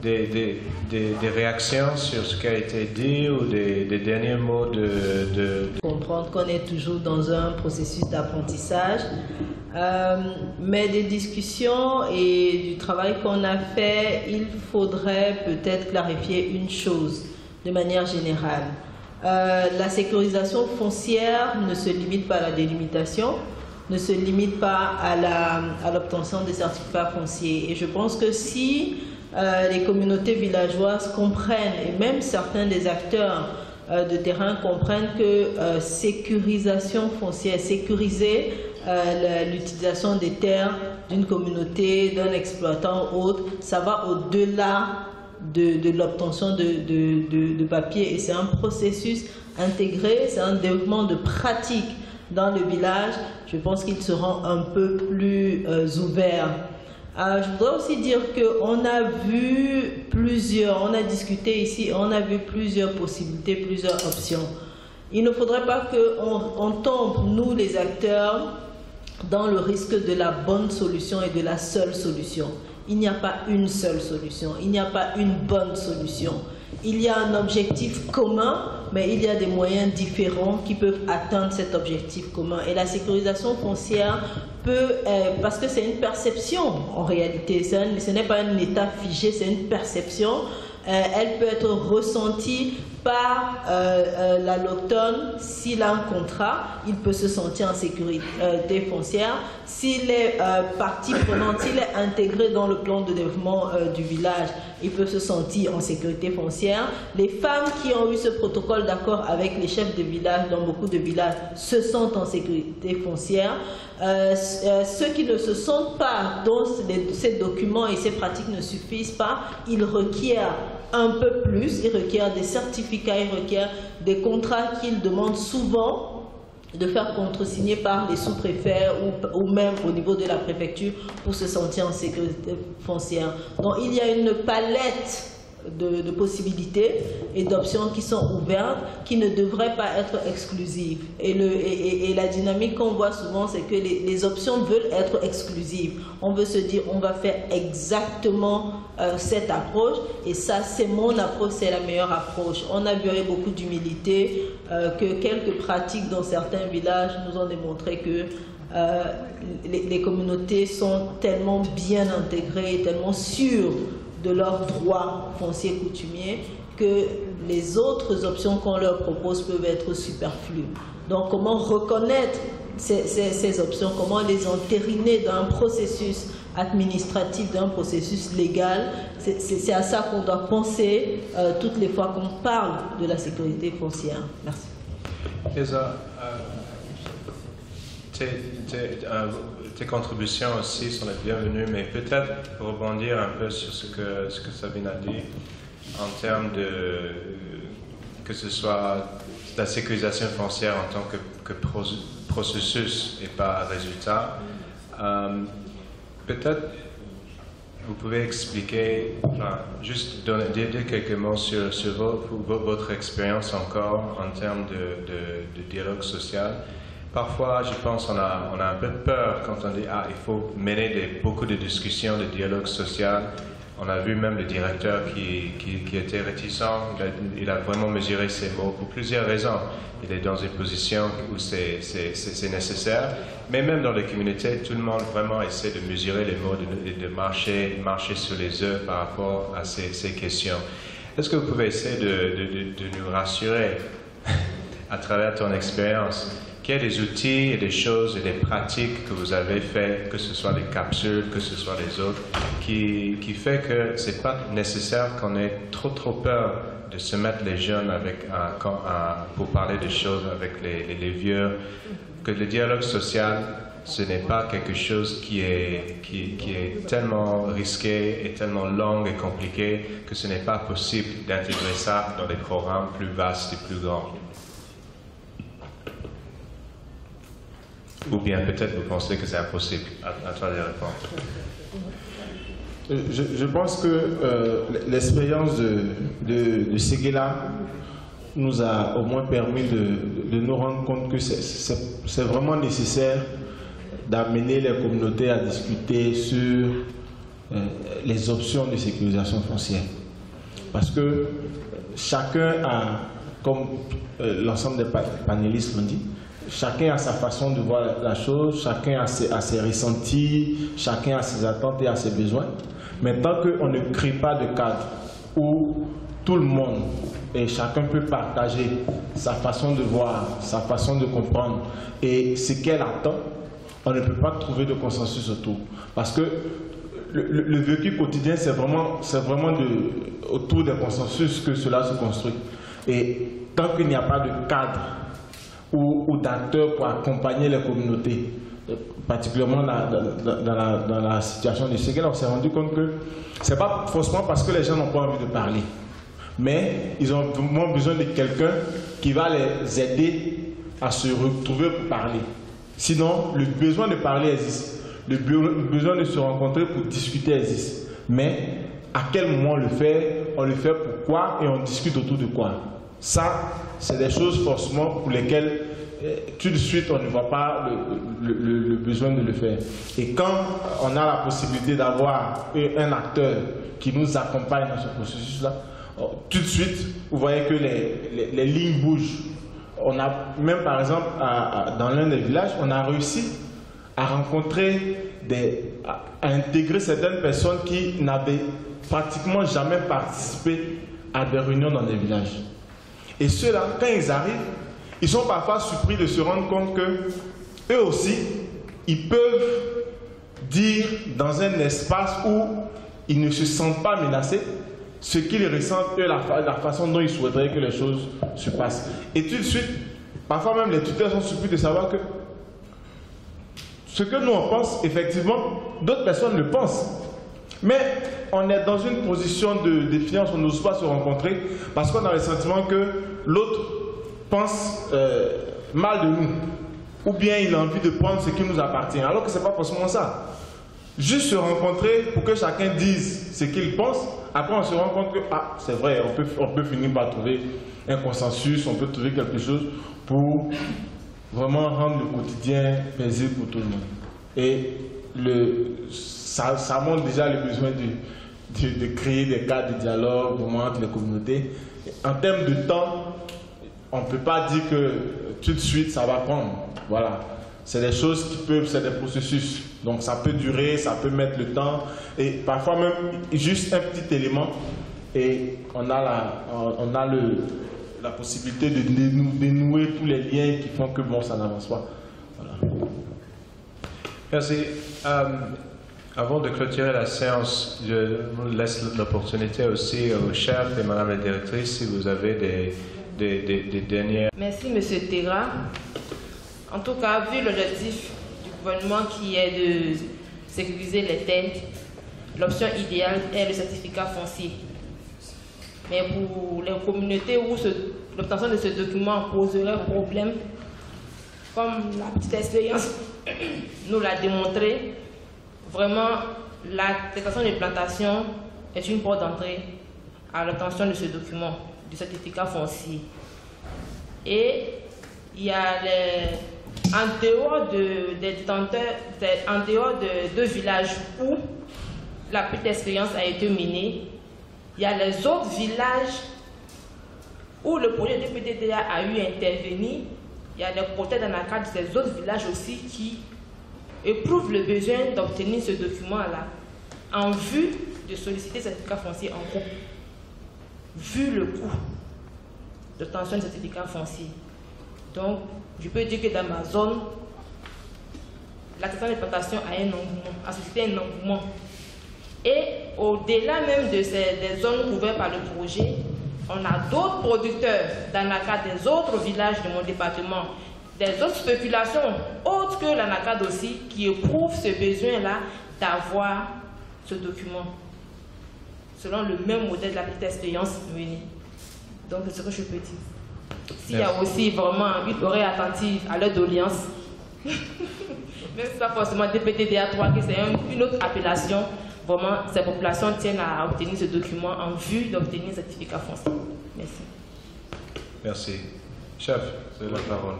des réactions sur ce qui a été dit ou des derniers mots de... Comprendre qu'on est toujours dans un processus d'apprentissage, mais des discussions et du travail qu'on a fait, il faudrait peut-être clarifier une chose de manière générale. La sécurisation foncière ne se limite pas à la délimitation, ne se limite pas à l'obtention des certificats fonciers. Et je pense que si les communautés villageoises comprennent, et même certains des acteurs de terrain comprennent que sécurisation foncière, sécuriser l'utilisation des terres d'une communauté, d'un exploitant ou autre, ça va au-delà de l'obtention de papier. Et c'est un processus intégré, c'est un développement de pratique dans le village. Je pense qu'ils seront un peu plus ouverts. Je voudrais aussi dire qu'on a vu on a discuté ici, on a vu plusieurs possibilités, plusieurs options. Il ne faudrait pas qu'on tombe, nous les acteurs, dans le risque de la bonne solution et de la seule solution. Il n'y a pas une seule solution, il n'y a pas une bonne solution. Il y a un objectif commun, mais il y a des moyens différents qui peuvent atteindre cet objectif commun. Et la sécurisation foncière peut, parce que c'est une perception en réalité, ce n'est pas un état figé, c'est une perception, elle peut être ressentie par l'alloctone. S'il a un contrat, il peut se sentir en sécurité foncière. S'il est partie prenante, s'il est intégré dans le plan de développement du village, il peut se sentir en sécurité foncière. Les femmes qui ont eu ce protocole d'accord avec les chefs de village dans beaucoup de villages se sentent en sécurité foncière. Ceux qui ne se sentent pas, dont ces documents et ces pratiques ne suffisent pas, ils requièrent un peu plus, ils requièrent des certificats, ils requièrent des contrats qu'ils demandent souvent de faire contresigner par les sous-préfets ou même au niveau de la préfecture pour se sentir en sécurité foncière. Donc il y a une palette de possibilités et d'options qui sont ouvertes, qui ne devraient pas être exclusives. Et la dynamique qu'on voit souvent, c'est que les options veulent être exclusives. On veut se dire, on va faire exactement cette approche, et ça, c'est mon approche, c'est la meilleure approche. On a vu avec beaucoup d'humilité que quelques pratiques dans certains villages nous ont démontré que les communautés sont tellement bien intégrées, tellement sûres de leurs droits fonciers coutumiers que les autres options qu'on leur propose peuvent être superflues. Donc comment reconnaître ces options, comment les entériner dans un processus administratif, dans un processus légal. C'est à ça qu'on doit penser toutes les fois qu'on parle de la sécurité foncière. Merci. Tes contributions aussi sont les bienvenues, mais peut-être rebondir un peu sur ce que Sabine a dit en termes de que ce soit la sécurisation foncière en tant que processus et pas résultat. Peut-être vous pouvez expliquer, juste dire quelques mots sur votre expérience encore en termes de dialogue social. Parfois, je pense qu'on a un peu peur quand on dit il faut mener beaucoup de discussions, de dialogue social. On a vu même le directeur qui était réticent. Il a vraiment mesuré ses mots pour plusieurs raisons. Il est dans une position où c'est nécessaire. Mais même dans les communautés, tout le monde vraiment essaie de mesurer les mots, de marcher sur les œufs par rapport à ces questions. Est-ce que vous pouvez essayer de nous rassurer à travers ton expérience? Quels sont les outils et des choses et des pratiques que vous avez fait, que ce soit les capsules, que ce soit les autres, qui fait que ce n'est pas nécessaire qu'on ait trop peur de se mettre les jeunes pour parler des choses avec les vieux, que le dialogue social, ce n'est pas quelque chose qui est tellement risqué et tellement long et compliqué que ce n'est pas possible d'intégrer ça dans des programmes plus vastes et plus grands. Ou bien peut-être vous pensez que c'est impossible. À toi de répondre. Je pense que l'expérience de Séguéla nous a au moins permis de nous rendre compte que c'est vraiment nécessaire d'amener les communautés à discuter sur les options de sécurisation foncière. Parce que chacun a, comme l'ensemble des panélistes l'ont dit, chacun a sa façon de voir la chose, chacun a ses ressentis, chacun a ses attentes et a ses besoins. Mais tant qu'on ne crée pas de cadre où tout le monde et chacun peut partager sa façon de voir, sa façon de comprendre et ce qu'elle attend, on ne peut pas trouver de consensus autour. Parce que le vécu quotidien, c'est vraiment autour des consensus que cela se construit. Et tant qu'il n'y a pas de cadre ou d'acteurs pour accompagner les communautés, particulièrement dans la situation de Séguéla, on s'est rendu compte que ce n'est pas forcément parce que les gens n'ont pas envie de parler, mais ils ont vraiment besoin de quelqu'un qui va les aider à se retrouver pour parler. Sinon, le besoin de parler existe, le besoin de se rencontrer pour discuter existe. Mais à quel moment on le fait pourquoi et on discute autour de quoi? Ça, c'est des choses forcément pour lesquelles tout de suite on ne voit pas le besoin de le faire. Et quand on a la possibilité d'avoir un acteur qui nous accompagne dans ce processus-là, tout de suite, vous voyez que les lignes bougent. On a même par exemple, dans l'un des villages, on a réussi à rencontrer, à intégrer certaines personnes qui n'avaient pratiquement jamais participé à des réunions dans des villages. Et ceux-là, quand ils arrivent, ils sont parfois surpris de se rendre compte que eux aussi, ils peuvent dire dans un espace où ils ne se sentent pas menacés ce qu'ils ressentent, eux, la façon dont ils souhaiteraient que les choses se passent. Et tout de suite, parfois même les tuteurs sont surpris de savoir que ce que nous on pense, effectivement, d'autres personnes le pensent. Mais on est dans une position de défiance, on n'ose pas se rencontrer parce qu'on a le sentiment que l'autre pense mal de nous. Ou bien il a envie de prendre ce qui nous appartient, alors que ce n'est pas forcément ça. Juste se rencontrer pour que chacun dise ce qu'il pense. Après on se rend compte que c'est vrai, on peut finir par trouver un consensus, on peut trouver quelque chose pour vraiment rendre le quotidien paisible pour tout le monde. Et ça montre déjà le besoin de créer des cadres de dialogue entre les communautés. En termes de temps, on ne peut pas dire que tout de suite ça va prendre. Voilà. C'est des choses qui peuvent, c'est des processus. Donc ça peut durer, ça peut mettre le temps. Et parfois même juste un petit élément et on a la possibilité de dénouer tous les liens qui font que bon, ça n'avance pas. Voilà. Merci. Avant de clôturer la séance, je vous laisse l'opportunité aussi au chef et Madame la directrice si vous avez des dernières... Merci, Monsieur Tegra. En tout cas, vu l'objectif du gouvernement qui est de sécuriser les terres, l'option idéale est le certificat foncier. Mais pour les communautés où l'obtention de ce document poserait problème, comme la petite expérience nous l'a démontré, vraiment l'attestation de plantation est une porte d'entrée à l'obtention de ce document, du certificat foncier. Et il y a en dehors des détenteurs, en dehors de deux villages où la petite expérience a été menée, il y a les autres villages où le projet de PTDA a eu à intervenir. Il y a des projets dans le cadre de ces autres villages aussi qui éprouvent le besoin d'obtenir ce document-là en vue de solliciter ce certificat foncier en groupe, vu le coût d'obtention de certificat foncier. Donc, je peux dire que dans ma zone, l'attestation de plantation a suscité un engouement. Et au-delà même des zones couvertes par le projet, on a d'autres producteurs dans le cadre des autres villages de mon département, des autres spéculations autres que l'ANACAD aussi, qui éprouvent ce besoin-là d'avoir ce document, selon le même modèle de la petite expérience menée. Donc, c'est ce que je peux dire. S'il y a aussi vraiment une oreille attentive à leur doléance, même si ce n'est pas forcément DPTDA 3, que c'est une autre appellation, vraiment, ces populations tiennent à obtenir ce document en vue d'obtenir un certificat foncier. Merci. Merci. Chef, vous avez la parole.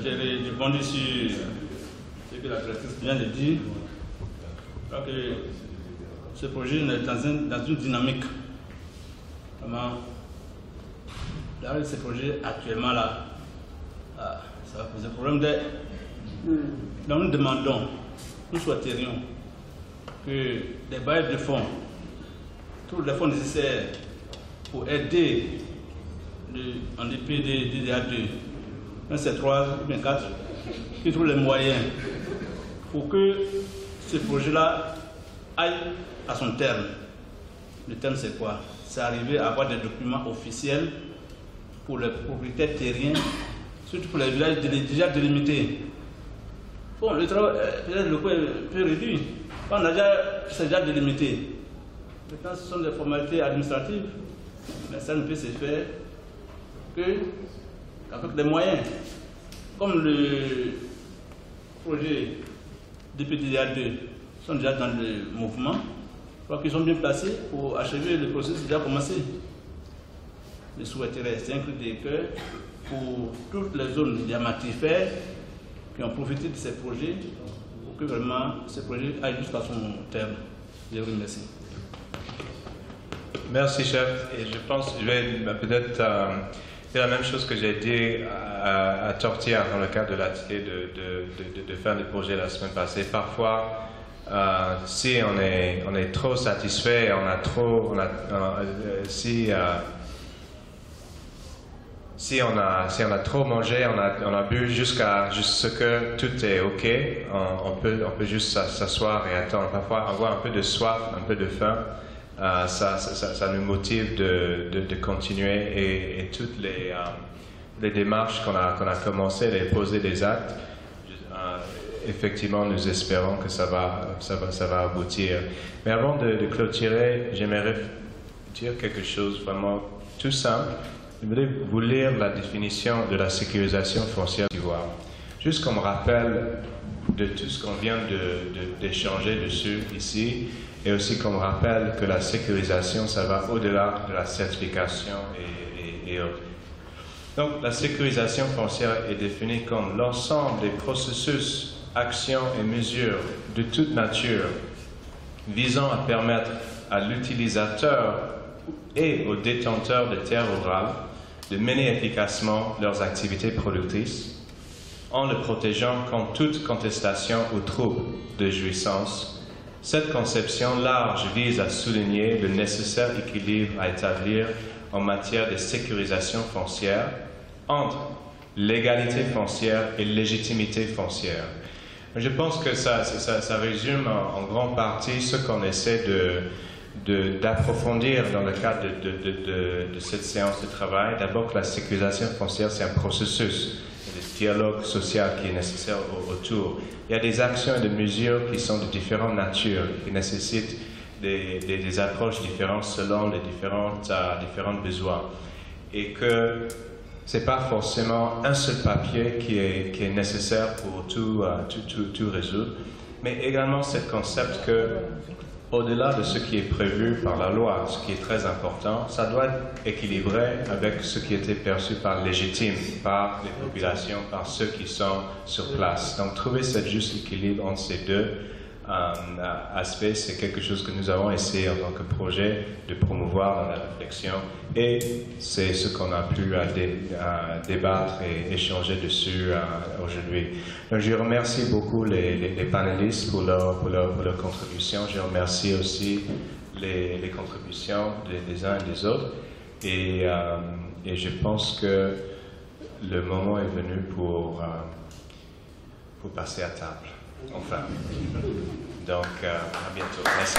J'ai répondu sur ce que la directrice vient de dire. Alors que ce projet est dans une dynamique. Vraiment, dans ce projet actuellement là, ça va poser problème. Donc nous demandons, nous souhaiterions que les bailleurs de fonds, tous les fonds nécessaires pour aider en dépit des DDA2, même c'est 3 ou bien 4, qui trouvent les moyens pour que ce projet-là aille à son terme. Le terme c'est quoi? C'est arriver à avoir des documents officiels pour les propriétaires terriens, surtout pour les villages déjà délimités. Bon, le travail, peut-être le coût est peu réduit. C'est déjà délimité. Maintenant, ce sont des formalités administratives, mais ça ne peut se faire qu'avec des moyens. Comme le projet DPTDA2 sont déjà dans le mouvement, je crois qu'ils sont bien placés pour achever le processus déjà commencé. Je souhaiterais, c'est un cri de cœur pour toutes les zones diamantifères qui ont profité de ces projets pour que vraiment ce projet aille jusqu'à son terme. Je vous remercie. Merci, chef. Et je pense que je vais peut-être dire la même chose que j'ai dit à Tortilla dans le cadre de l'atelier de fin de projet la semaine passée. Parfois, si on est trop satisfait, si on a trop mangé, on a bu jusqu'à ce que tout est OK, on peut juste s'asseoir et attendre. Parfois, avoir un peu de soif, un peu de faim, ça nous motive de continuer et toutes les démarches qu'on a commencé, les poser des actes, effectivement, nous espérons que ça va aboutir. Mais avant de clôturer, j'aimerais dire quelque chose vraiment tout simple. Je voudrais vous lire la définition de la sécurisation foncière d'Ivoire. Juste comme rappel de tout ce qu'on vient d'échanger dessus ici, et aussi comme rappel que la sécurisation, ça va au-delà de la certification et autres. Donc, la sécurisation foncière est définie comme l'ensemble des processus, actions et mesures de toute nature visant à permettre à l'utilisateur et aux détenteurs de terres rurales de mener efficacement leurs activités productrices en le protégeant contre toute contestation ou trouble de jouissance. Cette conception large vise à souligner le nécessaire équilibre à établir en matière de sécurisation foncière entre légalité foncière et légitimité foncière. Je pense que ça résume en grande partie ce qu'on essaie d'approfondir dans le cadre de cette séance de travail. D'abord que la sécurisation foncière, c'est un processus, le dialogue social qui est nécessaire autour. Il y a des actions et des mesures qui sont de différentes natures, qui nécessitent des approches différentes selon les différents besoins. Et que ce n'est pas forcément un seul papier qui est nécessaire pour tout résoudre, mais également ce concept que, au-delà de ce qui est prévu par la loi, ce qui est très important, ça doit être équilibré avec ce qui était perçu par légitime, par les populations, par ceux qui sont sur place. Donc trouver ce juste équilibre entre ces deux aspects, c'est quelque chose que nous avons essayé en tant que projet de promouvoir dans la réflexion, et c'est ce qu'on a pu débattre et échanger dessus aujourd'hui. Donc je remercie beaucoup les panélistes pour leur contribution. Je remercie aussi les contributions des uns et des autres, et je pense que le moment est venu pour passer à table. Enfin. Donc, à bientôt. Merci.